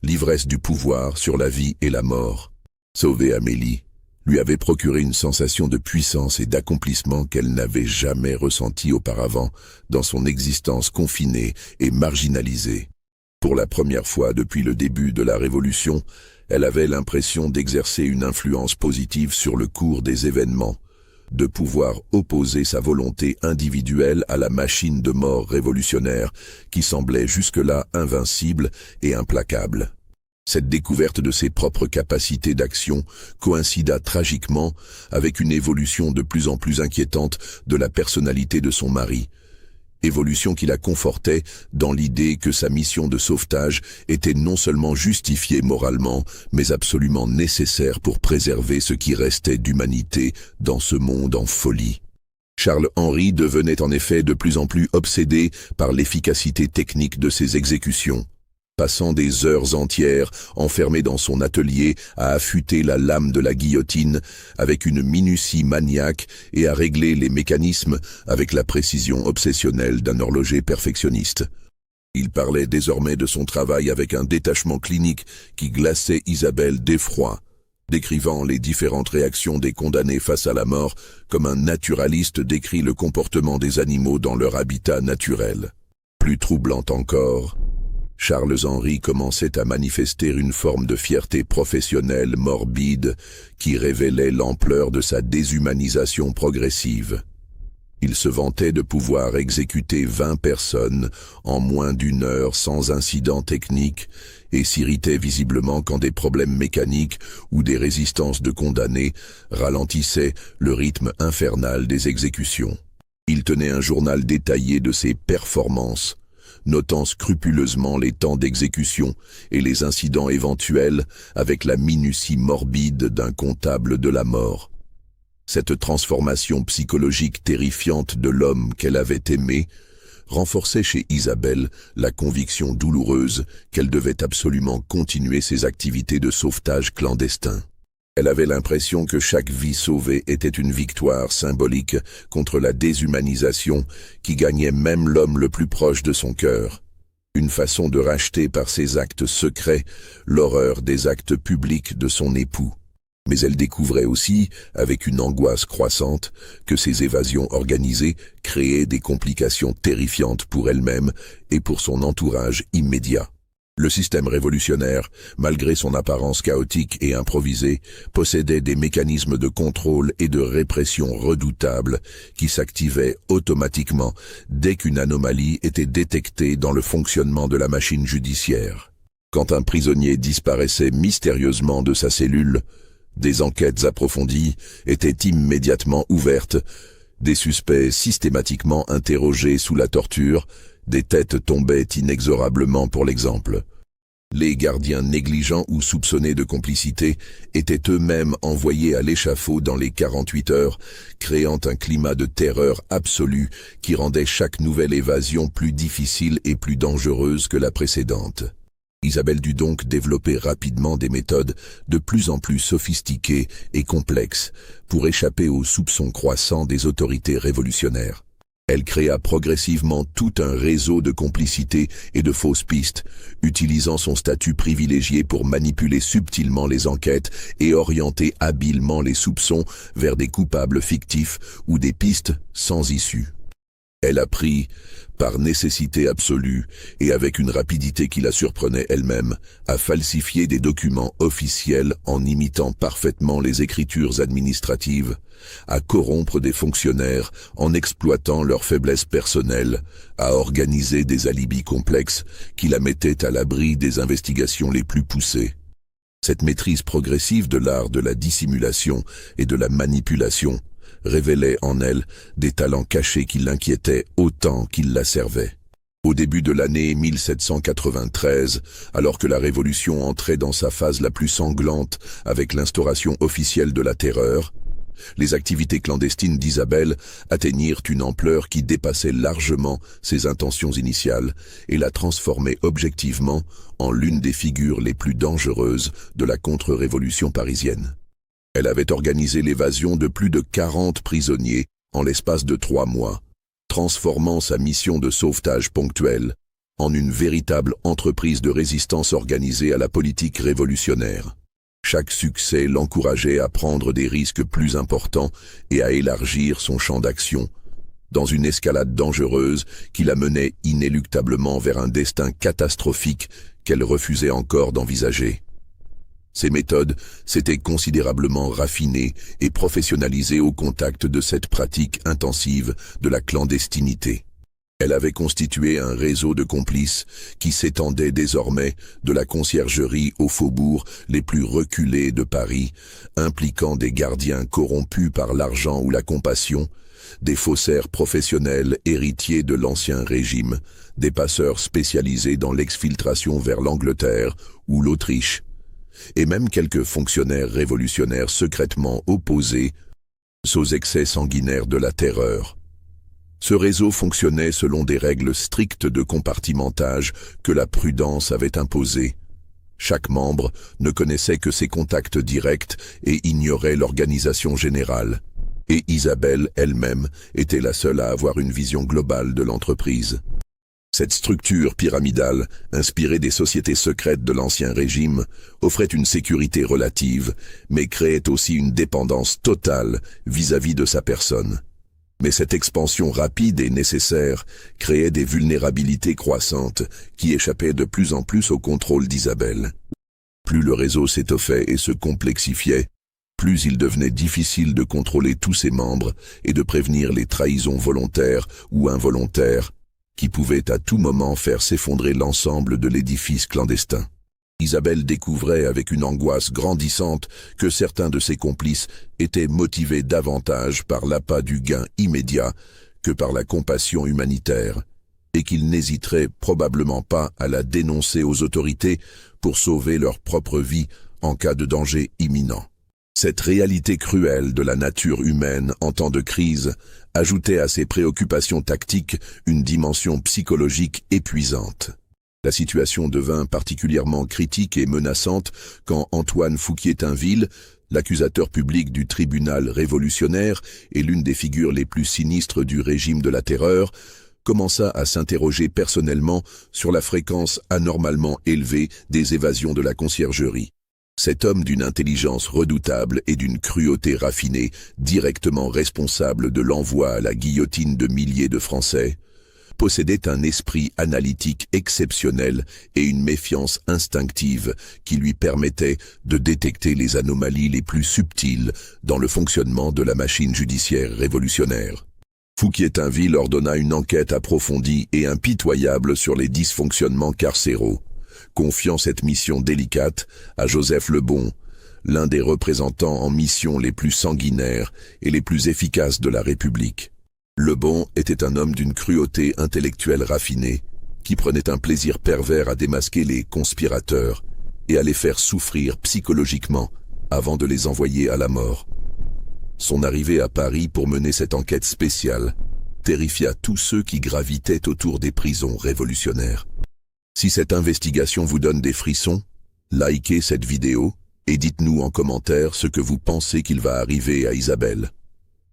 l'ivresse du pouvoir sur la vie et la mort. Sauver Amélie lui avait procuré une sensation de puissance et d'accomplissement qu'elle n'avait jamais ressentie auparavant dans son existence confinée et marginalisée. Pour la première fois depuis le début de la Révolution, elle avait l'impression d'exercer une influence positive sur le cours des événements, de pouvoir opposer sa volonté individuelle à la machine de mort révolutionnaire qui semblait jusque-là invincible et implacable. Cette découverte de ses propres capacités d'action coïncida tragiquement avec une évolution de plus en plus inquiétante de la personnalité de son mari, évolution qui la confortait dans l'idée que sa mission de sauvetage était non seulement justifiée moralement, mais absolument nécessaire pour préserver ce qui restait d'humanité dans ce monde en folie. Charles-Henri devenait en effet de plus en plus obsédé par l'efficacité technique de ses exécutions, passant des heures entières enfermé dans son atelier à affûter la lame de la guillotine avec une minutie maniaque et à régler les mécanismes avec la précision obsessionnelle d'un horloger perfectionniste. Il parlait désormais de son travail avec un détachement clinique qui glaçait Isabelle d'effroi, décrivant les différentes réactions des condamnés face à la mort comme un naturaliste décrit le comportement des animaux dans leur habitat naturel. Plus troublant encore, Charles-Henri commençait à manifester une forme de fierté professionnelle morbide qui révélait l'ampleur de sa déshumanisation progressive. Il se vantait de pouvoir exécuter 20 personnes en moins d'une heure sans incident technique et s'irritait visiblement quand des problèmes mécaniques ou des résistances de condamnés ralentissaient le rythme infernal des exécutions. Il tenait un journal détaillé de ses performances, notant scrupuleusement les temps d'exécution et les incidents éventuels avec la minutie morbide d'un comptable de la mort. Cette transformation psychologique terrifiante de l'homme qu'elle avait aimé renforçait chez Isabelle la conviction douloureuse qu'elle devait absolument continuer ses activités de sauvetage clandestin. Elle avait l'impression que chaque vie sauvée était une victoire symbolique contre la déshumanisation qui gagnait même l'homme le plus proche de son cœur. Une façon de racheter par ses actes secrets l'horreur des actes publics de son époux. Mais elle découvrait aussi, avec une angoisse croissante, que ces évasions organisées créaient des complications terrifiantes pour elle-même et pour son entourage immédiat. Le système révolutionnaire, malgré son apparence chaotique et improvisée, possédait des mécanismes de contrôle et de répression redoutables qui s'activaient automatiquement dès qu'une anomalie était détectée dans le fonctionnement de la machine judiciaire. Quand un prisonnier disparaissait mystérieusement de sa cellule, des enquêtes approfondies étaient immédiatement ouvertes, des suspects systématiquement interrogés sous la torture, des têtes tombaient inexorablement pour l'exemple. Les gardiens négligents ou soupçonnés de complicité étaient eux-mêmes envoyés à l'échafaud dans les 48 heures, créant un climat de terreur absolue qui rendait chaque nouvelle évasion plus difficile et plus dangereuse que la précédente. Isabelle dut donc développer rapidement des méthodes de plus en plus sophistiquées et complexes pour échapper aux soupçons croissants des autorités révolutionnaires. Elle créa progressivement tout un réseau de complicité et de fausses pistes, utilisant son statut privilégié pour manipuler subtilement les enquêtes et orienter habilement les soupçons vers des coupables fictifs ou des pistes sans issue. Elle apprit, par nécessité absolue et avec une rapidité qui la surprenait elle-même, à falsifier des documents officiels en imitant parfaitement les écritures administratives, à corrompre des fonctionnaires en exploitant leurs faiblesses personnelles, à organiser des alibis complexes qui la mettaient à l'abri des investigations les plus poussées. Cette maîtrise progressive de l'art de la dissimulation et de la manipulation révélait en elle des talents cachés qui l'inquiétaient autant qu'ils la servaient. Au début de l'année 1793, alors que la Révolution entrait dans sa phase la plus sanglante avec l'instauration officielle de la terreur, les activités clandestines d'Isabelle atteignirent une ampleur qui dépassait largement ses intentions initiales et la transformait objectivement en l'une des figures les plus dangereuses de la contre-révolution parisienne. Elle avait organisé l'évasion de plus de 40 prisonniers en l'espace de 3 mois, transformant sa mission de sauvetage ponctuel en une véritable entreprise de résistance organisée à la politique révolutionnaire. Chaque succès l'encourageait à prendre des risques plus importants et à élargir son champ d'action, dans une escalade dangereuse qui la menait inéluctablement vers un destin catastrophique qu'elle refusait encore d'envisager. Ces méthodes s'étaient considérablement raffinées et professionnalisées au contact de cette pratique intensive de la clandestinité. Elle avait constitué un réseau de complices qui s'étendait désormais de la conciergerie aux faubourgs les plus reculés de Paris, impliquant des gardiens corrompus par l'argent ou la compassion, des faussaires professionnels héritiers de l'Ancien Régime, des passeurs spécialisés dans l'exfiltration vers l'Angleterre ou l'Autriche, et même quelques fonctionnaires révolutionnaires secrètement opposés aux excès sanguinaires de la terreur. Ce réseau fonctionnait selon des règles strictes de compartimentage que la prudence avait imposées. Chaque membre ne connaissait que ses contacts directs et ignorait l'organisation générale. Et Isabelle elle-même était la seule à avoir une vision globale de l'entreprise. Cette structure pyramidale, inspirée des sociétés secrètes de l'Ancien Régime, offrait une sécurité relative, mais créait aussi une dépendance totale vis-à-vis de sa personne. Mais cette expansion rapide et nécessaire créait des vulnérabilités croissantes qui échappaient de plus en plus au contrôle d'Isabelle. Plus le réseau s'étoffait et se complexifiait, plus il devenait difficile de contrôler tous ses membres et de prévenir les trahisons volontaires ou involontaires qui pouvaient à tout moment faire s'effondrer l'ensemble de l'édifice clandestin. Isabelle découvrait avec une angoisse grandissante que certains de ses complices étaient motivés davantage par l'appât du gain immédiat que par la compassion humanitaire, et qu'ils n'hésiteraient probablement pas à la dénoncer aux autorités pour sauver leur propre vie en cas de danger imminent. Cette réalité cruelle de la nature humaine en temps de crise ajoutait à ces préoccupations tactiques une dimension psychologique épuisante. La situation devint particulièrement critique et menaçante quand Antoine Fouquier-Tinville, l'accusateur public du tribunal révolutionnaire et l'une des figures les plus sinistres du régime de la terreur, commença à s'interroger personnellement sur la fréquence anormalement élevée des évasions de la conciergerie. Cet homme d'une intelligence redoutable et d'une cruauté raffinée, directement responsable de l'envoi à la guillotine de milliers de Français, possédait un esprit analytique exceptionnel et une méfiance instinctive qui lui permettait de détecter les anomalies les plus subtiles dans le fonctionnement de la machine judiciaire révolutionnaire. Fouquier-Tinville ordonna une enquête approfondie et impitoyable sur les dysfonctionnements carcéraux, confiant cette mission délicate à Joseph Lebon, l'un des représentants en mission les plus sanguinaires et les plus efficaces de la République. Lebon était un homme d'une cruauté intellectuelle raffinée, qui prenait un plaisir pervers à démasquer les conspirateurs et à les faire souffrir psychologiquement avant de les envoyer à la mort. Son arrivée à Paris pour mener cette enquête spéciale terrifia tous ceux qui gravitaient autour des prisons révolutionnaires. Si cette investigation vous donne des frissons, likez cette vidéo et dites-nous en commentaire ce que vous pensez qu'il va arriver à Isabelle.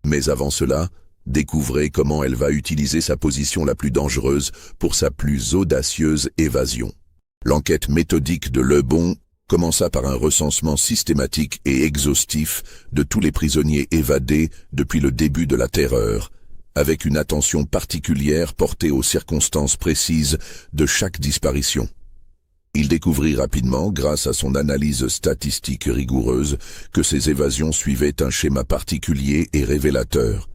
Mais avant cela, découvrez comment elle va utiliser sa position la plus dangereuse pour sa plus audacieuse évasion. L'enquête méthodique de Lebon commença par un recensement systématique et exhaustif de tous les prisonniers évadés depuis le début de la terreur, avec une attention particulière portée aux circonstances précises de chaque disparition. Il découvrit rapidement, grâce à son analyse statistique rigoureuse, que ces évasions suivaient un schéma particulier et révélateur.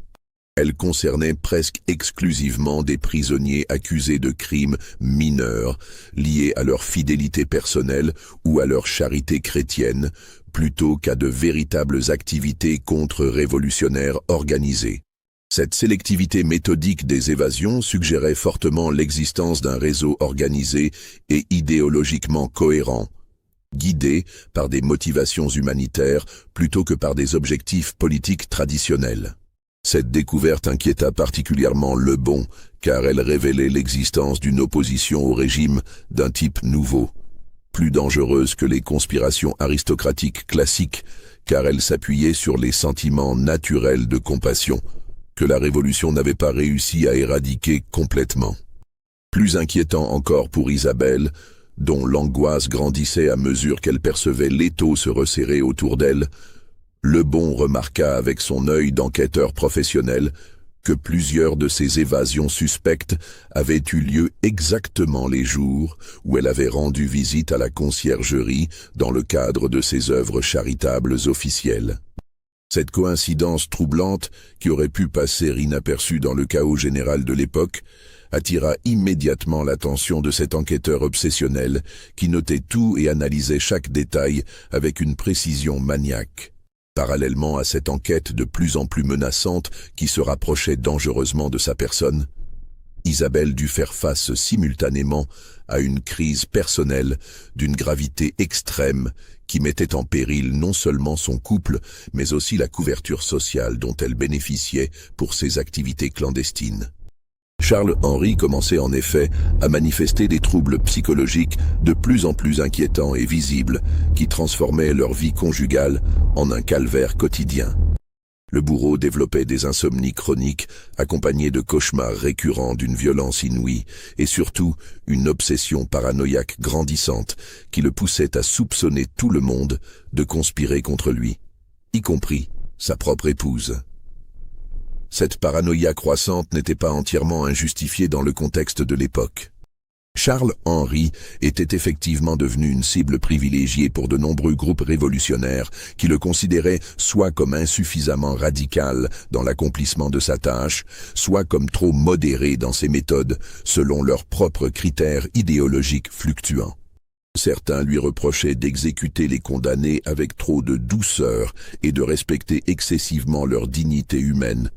Elles concernaient presque exclusivement des prisonniers accusés de crimes mineurs, liés à leur fidélité personnelle ou à leur charité chrétienne, plutôt qu'à de véritables activités contre-révolutionnaires organisées. Cette sélectivité méthodique des évasions suggérait fortement l'existence d'un réseau organisé et idéologiquement cohérent, guidé par des motivations humanitaires plutôt que par des objectifs politiques traditionnels. Cette découverte inquiéta particulièrement Lebon, car elle révélait l'existence d'une opposition au régime d'un type nouveau, plus dangereuse que les conspirations aristocratiques classiques, car elle s'appuyait sur les sentiments naturels de compassion, que la Révolution n'avait pas réussi à éradiquer complètement. Plus inquiétant encore pour Isabelle, dont l'angoisse grandissait à mesure qu'elle percevait l'étau se resserrer autour d'elle, Lebon remarqua avec son œil d'enquêteur professionnel que plusieurs de ces évasions suspectes avaient eu lieu exactement les jours où elle avait rendu visite à la conciergerie dans le cadre de ses œuvres charitables officielles. Cette coïncidence troublante, qui aurait pu passer inaperçue dans le chaos général de l'époque, attira immédiatement l'attention de cet enquêteur obsessionnel qui notait tout et analysait chaque détail avec une précision maniaque. Parallèlement à cette enquête de plus en plus menaçante qui se rapprochait dangereusement de sa personne, Isabelle dut faire face simultanément à une crise personnelle d'une gravité extrême qui mettait en péril non seulement son couple, mais aussi la couverture sociale dont elle bénéficiait pour ses activités clandestines. Charles-Henri commençait en effet à manifester des troubles psychologiques de plus en plus inquiétants et visibles qui transformaient leur vie conjugale en un calvaire quotidien. Le bourreau développait des insomnies chroniques accompagnés de cauchemars récurrents d'une violence inouïe et surtout une obsession paranoïaque grandissante qui le poussait à soupçonner tout le monde de conspirer contre lui, y compris sa propre épouse. Cette paranoïa croissante n'était pas entièrement injustifiée dans le contexte de l'époque. Charles-Henri était effectivement devenu une cible privilégiée pour de nombreux groupes révolutionnaires qui le considéraient soit comme insuffisamment radical dans l'accomplissement de sa tâche, soit comme trop modéré dans ses méthodes, selon leurs propres critères idéologiques fluctuants. Certains lui reprochaient d'exécuter les condamnés avec trop de douceur et de respecter excessivement leur dignité humaine.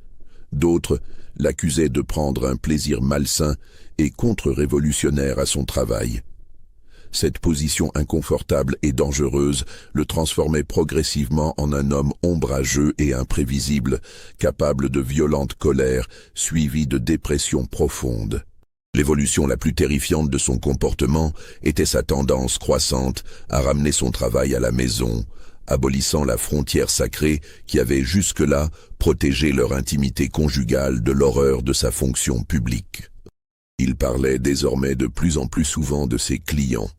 D'autres l'accusaient de prendre un plaisir malsain et contre-révolutionnaire à son travail. Cette position inconfortable et dangereuse le transformait progressivement en un homme ombrageux et imprévisible, capable de violente colère, suivie de dépression profonde. L'évolution la plus terrifiante de son comportement était sa tendance croissante à ramener son travail à la maison, abolissant la frontière sacrée qui avait jusque-là protégé leur intimité conjugale de l'horreur de sa fonction publique. Il parlait désormais de plus en plus souvent de ses clients,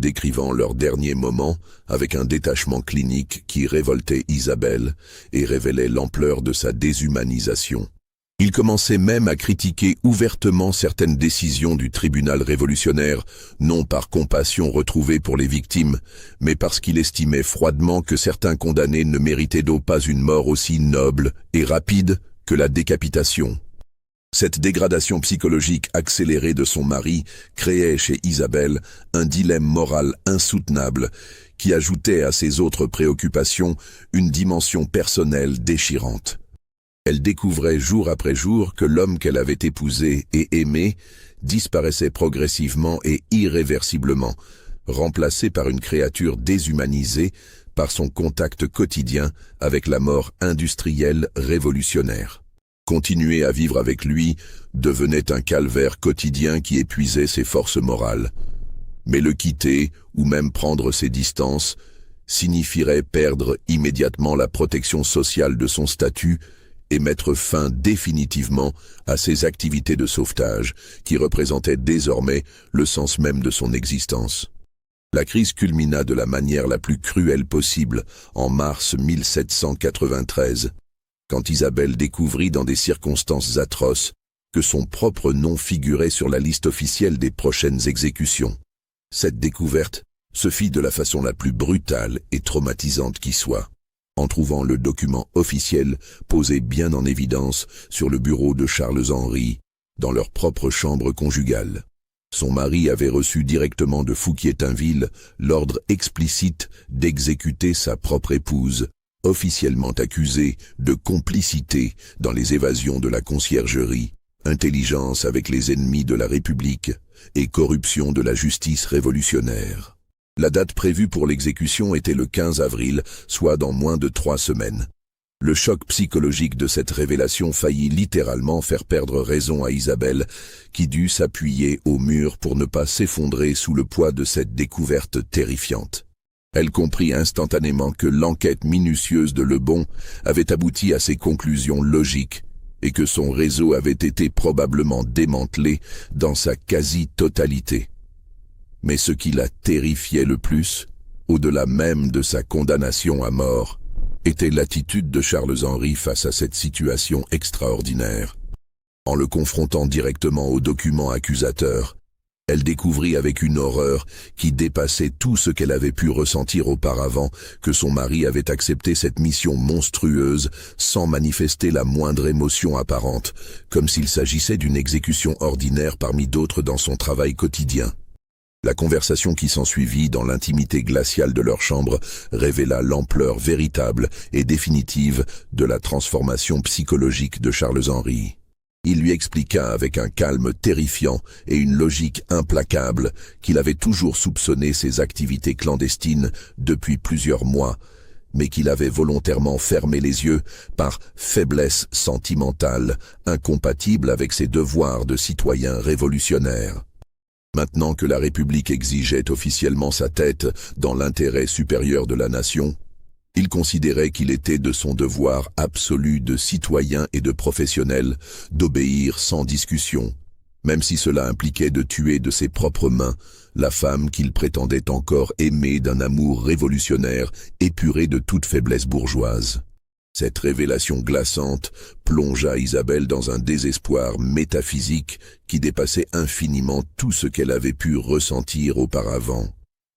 décrivant leurs derniers moments avec un détachement clinique qui révoltait Isabelle et révélait l'ampleur de sa déshumanisation. Il commençait même à critiquer ouvertement certaines décisions du tribunal révolutionnaire, non par compassion retrouvée pour les victimes, mais parce qu'il estimait froidement que certains condamnés ne méritaient donc pas une mort aussi noble et rapide que la décapitation. Cette dégradation psychologique accélérée de son mari créait chez Isabelle un dilemme moral insoutenable qui ajoutait à ses autres préoccupations une dimension personnelle déchirante. Elle découvrait jour après jour que l'homme qu'elle avait épousé et aimé disparaissait progressivement et irréversiblement, remplacé par une créature déshumanisée par son contact quotidien avec la mort industrielle révolutionnaire. Continuer à vivre avec lui devenait un calvaire quotidien qui épuisait ses forces morales. Mais le quitter, ou même prendre ses distances, signifierait perdre immédiatement la protection sociale de son statut et mettre fin définitivement à ses activités de sauvetage, qui représentaient désormais le sens même de son existence. La crise culmina de la manière la plus cruelle possible en mars 1793, quand Isabelle découvrit dans des circonstances atroces que son propre nom figurait sur la liste officielle des prochaines exécutions. Cette découverte se fit de la façon la plus brutale et traumatisante qui soit, en trouvant le document officiel posé bien en évidence sur le bureau de Charles-Henri, dans leur propre chambre conjugale. Son mari avait reçu directement de Fouquier-Tinville l'ordre explicite d'exécuter sa propre épouse, officiellement accusée de complicité dans les évasions de la conciergerie, intelligence avec les ennemis de la République et corruption de la justice révolutionnaire. La date prévue pour l'exécution était le 15 avril, soit dans moins de 3 semaines. Le choc psychologique de cette révélation faillit littéralement faire perdre raison à Isabelle, qui dut s'appuyer au mur pour ne pas s'effondrer sous le poids de cette découverte terrifiante. Elle comprit instantanément que l'enquête minutieuse de Lebon avait abouti à ses conclusions logiques et que son réseau avait été probablement démantelé dans sa quasi-totalité. Mais ce qui la terrifiait le plus, au-delà même de sa condamnation à mort, était l'attitude de Charles-Henri face à cette situation extraordinaire. En le confrontant directement aux documents accusateurs, Elle découvrit avec une horreur qui dépassait tout ce qu'elle avait pu ressentir auparavant que son mari avait accepté cette mission monstrueuse sans manifester la moindre émotion apparente, comme s'il s'agissait d'une exécution ordinaire parmi d'autres dans son travail quotidien. La conversation qui s'ensuivit dans l'intimité glaciale de leur chambre révéla l'ampleur véritable et définitive de la transformation psychologique de Charles-Henri. Il lui expliqua avec un calme terrifiant et une logique implacable qu'il avait toujours soupçonné ses activités clandestines depuis plusieurs mois, mais qu'il avait volontairement fermé les yeux par faiblesse sentimentale, incompatible avec ses devoirs de citoyen révolutionnaire. Maintenant que la République exigeait officiellement sa tête dans l'intérêt supérieur de la nation, il considérait qu'il était de son devoir absolu de citoyen et de professionnel d'obéir sans discussion, même si cela impliquait de tuer de ses propres mains la femme qu'il prétendait encore aimer d'un amour révolutionnaire épuré de toute faiblesse bourgeoise. Cette révélation glaçante plongea Isabelle dans un désespoir métaphysique qui dépassait infiniment tout ce qu'elle avait pu ressentir auparavant.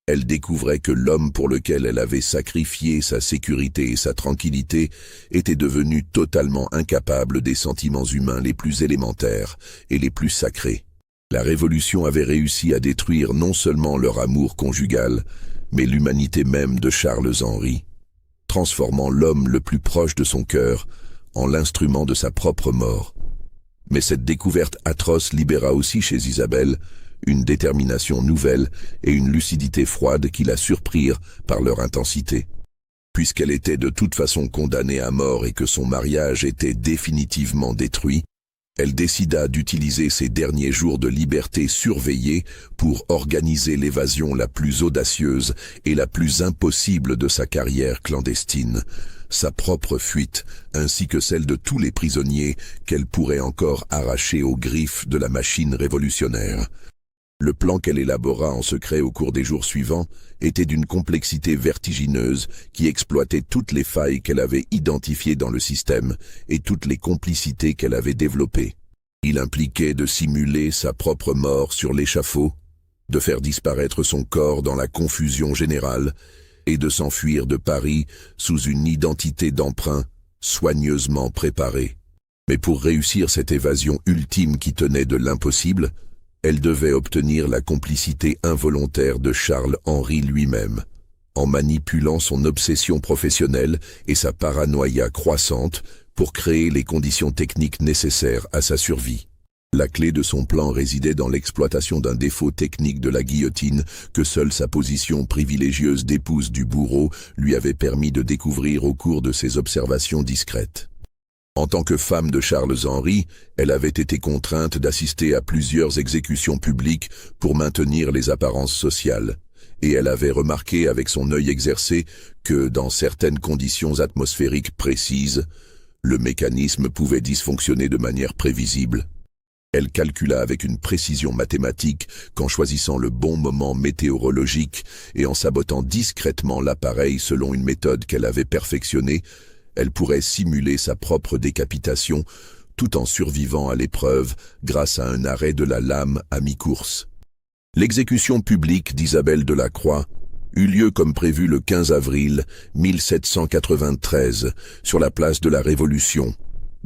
Elle découvrait que l'homme pour lequel elle avait sacrifié sa sécurité et sa tranquillité était devenu totalement incapable des sentiments humains les plus élémentaires et les plus sacrés. La Révolution avait réussi à détruire non seulement leur amour conjugal, mais l'humanité même de Charles-Henri, transformant l'homme le plus proche de son cœur en l'instrument de sa propre mort. Mais cette découverte atroce libéra aussi chez Isabelle une détermination nouvelle et une lucidité froide qui la surprirent par leur intensité. Puisqu'elle était de toute façon condamnée à mort et que son mariage était définitivement détruit, elle décida d'utiliser ses derniers jours de liberté surveillée pour organiser l'évasion la plus audacieuse et la plus impossible de sa carrière clandestine, sa propre fuite ainsi que celle de tous les prisonniers qu'elle pourrait encore arracher aux griffes de la machine révolutionnaire. Le plan qu'elle élabora en secret au cours des jours suivants était d'une complexité vertigineuse qui exploitait toutes les failles qu'elle avait identifiées dans le système et toutes les complicités qu'elle avait développées. Il impliquait de simuler sa propre mort sur l'échafaud, de faire disparaître son corps dans la confusion générale et de s'enfuir de Paris sous une identité d'emprunt soigneusement préparée. Mais pour réussir cette évasion ultime qui tenait de l'impossible, elle devait obtenir la complicité involontaire de Charles-Henri lui-même, en manipulant son obsession professionnelle et sa paranoïa croissante pour créer les conditions techniques nécessaires à sa survie. La clé de son plan résidait dans l'exploitation d'un défaut technique de la guillotine que seule sa position privilégieuse d'épouse du bourreau lui avait permis de découvrir au cours de ses observations discrètes. En tant que femme de Charles-Henri, elle avait été contrainte d'assister à plusieurs exécutions publiques pour maintenir les apparences sociales, et elle avait remarqué avec son œil exercé que, dans certaines conditions atmosphériques précises, le mécanisme pouvait dysfonctionner de manière prévisible. Elle calcula avec une précision mathématique qu'en choisissant le bon moment météorologique et en sabotant discrètement l'appareil selon une méthode qu'elle avait perfectionnée, elle pourrait simuler sa propre décapitation tout en survivant à l'épreuve grâce à un arrêt de la lame à mi-course. L'exécution publique d'Isabelle de la Croix eut lieu comme prévu le 15 avril 1793 sur la place de la Révolution,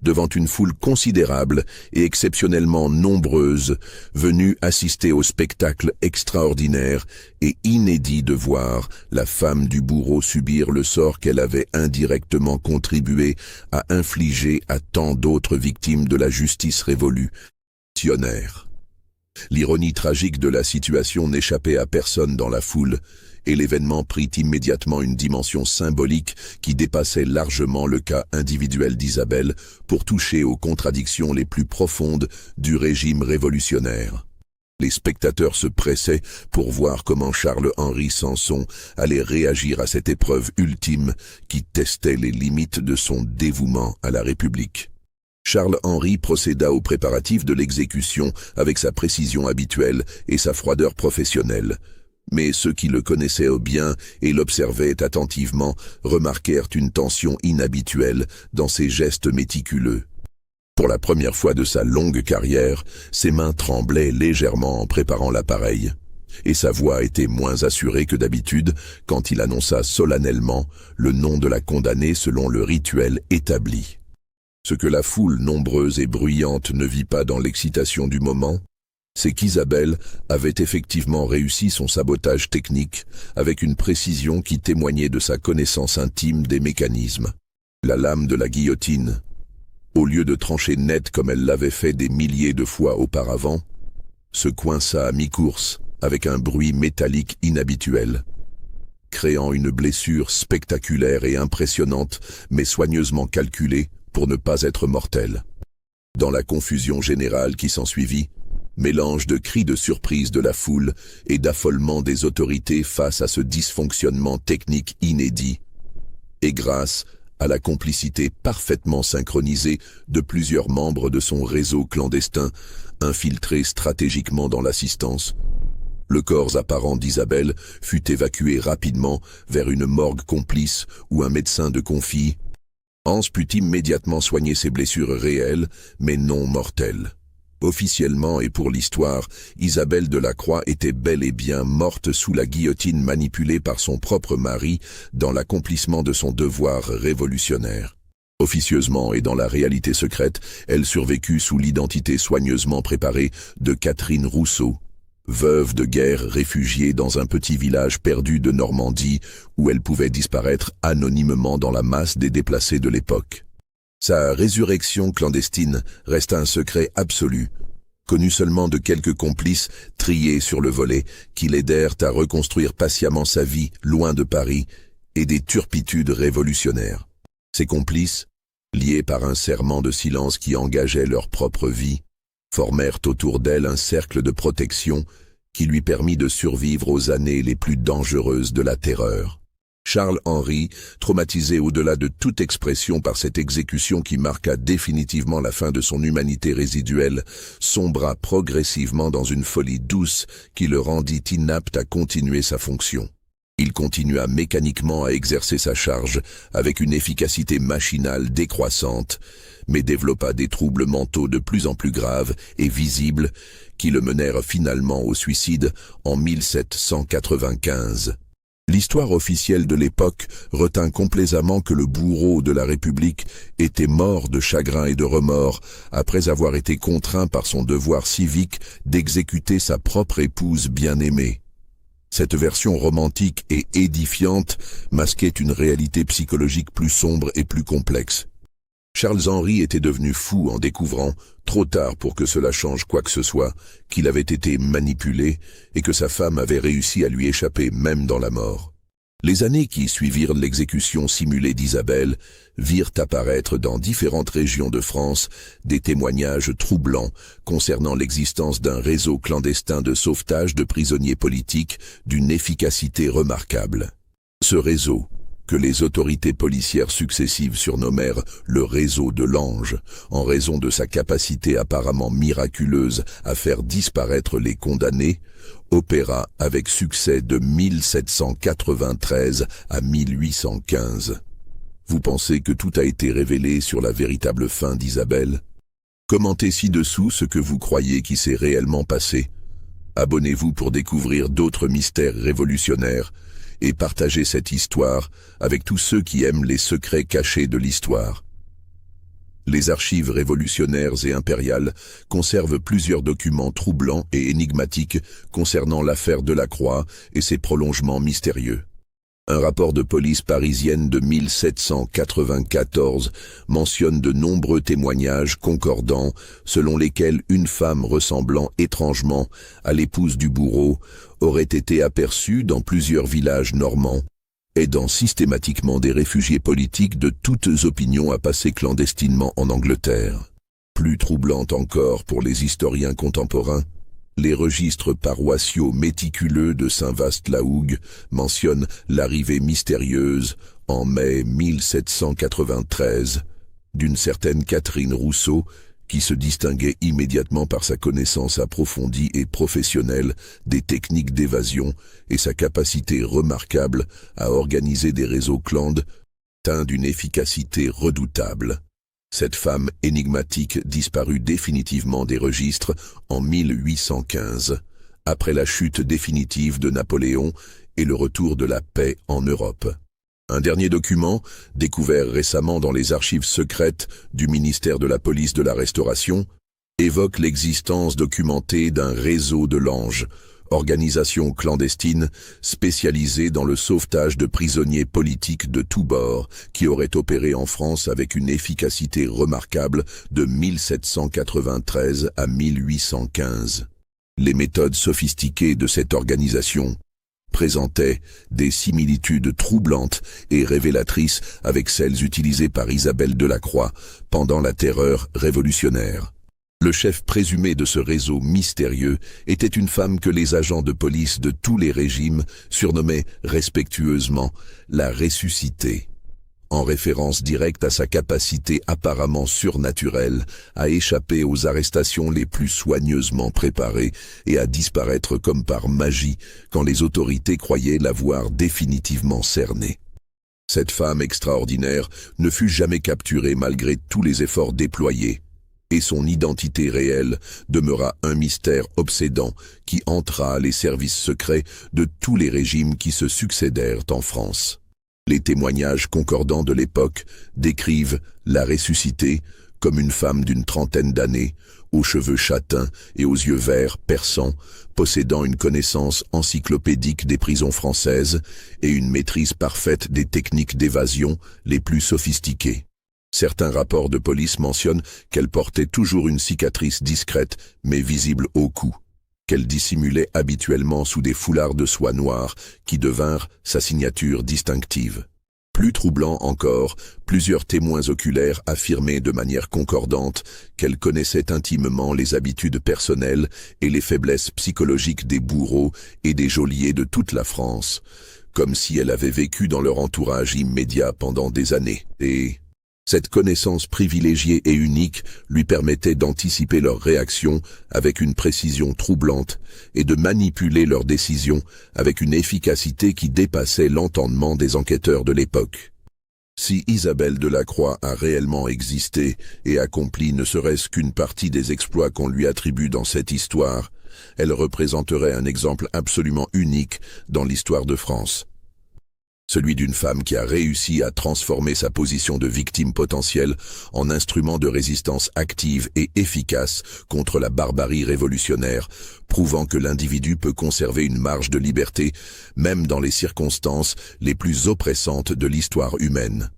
devant une foule considérable et exceptionnellement nombreuse venue assister au spectacle extraordinaire et inédit de voir la femme du bourreau subir le sort qu'elle avait indirectement contribué à infliger à tant d'autres victimes de la justice révolutionnaire. L'ironie tragique de la situation n'échappait à personne dans la foule, et l'événement prit immédiatement une dimension symbolique qui dépassait largement le cas individuel d'Isabelle pour toucher aux contradictions les plus profondes du régime révolutionnaire. Les spectateurs se pressaient pour voir comment Charles-Henri Sanson allait réagir à cette épreuve ultime qui testait les limites de son dévouement à la République. Charles-Henri procéda aux préparatifs de l'exécution avec sa précision habituelle et sa froideur professionnelle. Mais ceux qui le connaissaient bien et l'observaient attentivement remarquèrent une tension inhabituelle dans ses gestes méticuleux. Pour la première fois de sa longue carrière, ses mains tremblaient légèrement en préparant l'appareil, et sa voix était moins assurée que d'habitude quand il annonça solennellement le nom de la condamnée selon le rituel établi. Ce que la foule nombreuse et bruyante ne vit pas dans l'excitation du moment, c'est qu'Isabelle avait effectivement réussi son sabotage technique avec une précision qui témoignait de sa connaissance intime des mécanismes. La lame de la guillotine, au lieu de trancher net comme elle l'avait fait des milliers de fois auparavant, se coinça à mi-course avec un bruit métallique inhabituel, créant une blessure spectaculaire et impressionnante, mais soigneusement calculée pour ne pas être mortelle. Dans la confusion générale qui s'ensuivit, mélange de cris de surprise de la foule et d'affolement des autorités face à ce dysfonctionnement technique inédit, et grâce à la complicité parfaitement synchronisée de plusieurs membres de son réseau clandestin infiltrés stratégiquement dans l'assistance, le corps apparent d'Isabelle fut évacué rapidement vers une morgue complice où un médecin de confi. Hans put immédiatement soigner ses blessures réelles, mais non mortelles. Officiellement et pour l'histoire, Isabelle Delacroix était bel et bien morte sous la guillotine manipulée par son propre mari dans l'accomplissement de son devoir révolutionnaire. Officieusement et dans la réalité secrète, elle survécut sous l'identité soigneusement préparée de Catherine Rousseau, veuve de guerre réfugiée dans un petit village perdu de Normandie où elle pouvait disparaître anonymement dans la masse des déplacés de l'époque. Sa résurrection clandestine reste un secret absolu, connu seulement de quelques complices triés sur le volet qui l'aidèrent à reconstruire patiemment sa vie loin de Paris et des turpitudes révolutionnaires. Ces complices, liés par un serment de silence qui engageait leur propre vie, formèrent autour d'elle un cercle de protection qui lui permit de survivre aux années les plus dangereuses de la terreur. Charles-Henri, traumatisé au-delà de toute expression par cette exécution qui marqua définitivement la fin de son humanité résiduelle, sombra progressivement dans une folie douce qui le rendit inapte à continuer sa fonction. Il continua mécaniquement à exercer sa charge avec une efficacité machinale décroissante, mais développa des troubles mentaux de plus en plus graves et visibles qui le menèrent finalement au suicide en 1795. L'histoire officielle de l'époque retint complaisamment que le bourreau de la République était mort de chagrin et de remords après avoir été contraint par son devoir civique d'exécuter sa propre épouse bien-aimée. Cette version romantique et édifiante masquait une réalité psychologique plus sombre et plus complexe. Charles-Henri était devenu fou en découvrant, trop tard pour que cela change quoi que ce soit, qu'il avait été manipulé et que sa femme avait réussi à lui échapper même dans la mort. Les années qui suivirent l'exécution simulée d'Isabelle virent apparaître dans différentes régions de France des témoignages troublants concernant l'existence d'un réseau clandestin de sauvetage de prisonniers politiques d'une efficacité remarquable. Ce réseau, que les autorités policières successives surnommèrent le réseau de l'ange, en raison de sa capacité apparemment miraculeuse à faire disparaître les condamnés, opéra avec succès de 1793 à 1815. Vous pensez que tout a été révélé sur la véritable fin d'Isabelle? Commentez ci-dessous ce que vous croyez qui s'est réellement passé. Abonnez-vous pour découvrir d'autres mystères révolutionnaires et partagez cette histoire avec tous ceux qui aiment les secrets cachés de l'histoire. Les archives révolutionnaires et impériales conservent plusieurs documents troublants et énigmatiques concernant l'affaire Delacroix et ses prolongements mystérieux. Un rapport de police parisienne de 1794 mentionne de nombreux témoignages concordants selon lesquels une femme ressemblant étrangement à l'épouse du bourreau aurait été aperçue dans plusieurs villages normands, aidant systématiquement des réfugiés politiques de toutes opinions à passer clandestinement en Angleterre. Plus troublante encore pour les historiens contemporains, les registres paroissiaux méticuleux de Saint-Vaast-la-Hougue mentionnent l'arrivée mystérieuse, en mai 1793, d'une certaine Catherine Rousseau, qui se distinguait immédiatement par sa connaissance approfondie et professionnelle des techniques d'évasion et sa capacité remarquable à organiser des réseaux clandestins d'une efficacité redoutable. Cette femme énigmatique disparut définitivement des registres en 1815, après la chute définitive de Napoléon et le retour de la paix en Europe. Un dernier document, découvert récemment dans les archives secrètes du ministère de la Police de la Restauration, évoque l'existence documentée d'un réseau de l'Ange, organisation clandestine spécialisée dans le sauvetage de prisonniers politiques de tous bords qui aurait opéré en France avec une efficacité remarquable de 1793 à 1815. Les méthodes sophistiquées de cette organisation présentaient des similitudes troublantes et révélatrices avec celles utilisées par Isabelle Delacroix pendant la Terreur révolutionnaire. Le chef présumé de ce réseau mystérieux était une femme que les agents de police de tous les régimes surnommaient respectueusement la ressuscitée, en référence directe à sa capacité apparemment surnaturelle à échapper aux arrestations les plus soigneusement préparées et à disparaître comme par magie quand les autorités croyaient l'avoir définitivement cernée. Cette femme extraordinaire ne fut jamais capturée malgré tous les efforts déployés, et son identité réelle demeura un mystère obsédant qui hantera les services secrets de tous les régimes qui se succédèrent en France. Les témoignages concordants de l'époque décrivent la ressuscitée comme une femme d'une trentaine d'années, aux cheveux châtains et aux yeux verts perçants, possédant une connaissance encyclopédique des prisons françaises et une maîtrise parfaite des techniques d'évasion les plus sophistiquées. Certains rapports de police mentionnent qu'elle portait toujours une cicatrice discrète mais visible au cou, qu'elle dissimulait habituellement sous des foulards de soie noire qui devinrent sa signature distinctive. Plus troublant encore, plusieurs témoins oculaires affirmaient de manière concordante qu'elle connaissait intimement les habitudes personnelles et les faiblesses psychologiques des bourreaux et des geôliers de toute la France, comme si elle avait vécu dans leur entourage immédiat pendant des années. Et cette connaissance privilégiée et unique lui permettait d'anticiper leurs réactions avec une précision troublante et de manipuler leurs décisions avec une efficacité qui dépassait l'entendement des enquêteurs de l'époque. Si Isabelle Delacroix a réellement existé et accompli ne serait-ce qu'une partie des exploits qu'on lui attribue dans cette histoire, elle représenterait un exemple absolument unique dans l'histoire de France. Celui d'une femme qui a réussi à transformer sa position de victime potentielle en instrument de résistance active et efficace contre la barbarie révolutionnaire, prouvant que l'individu peut conserver une marge de liberté, même dans les circonstances les plus oppressantes de l'histoire humaine.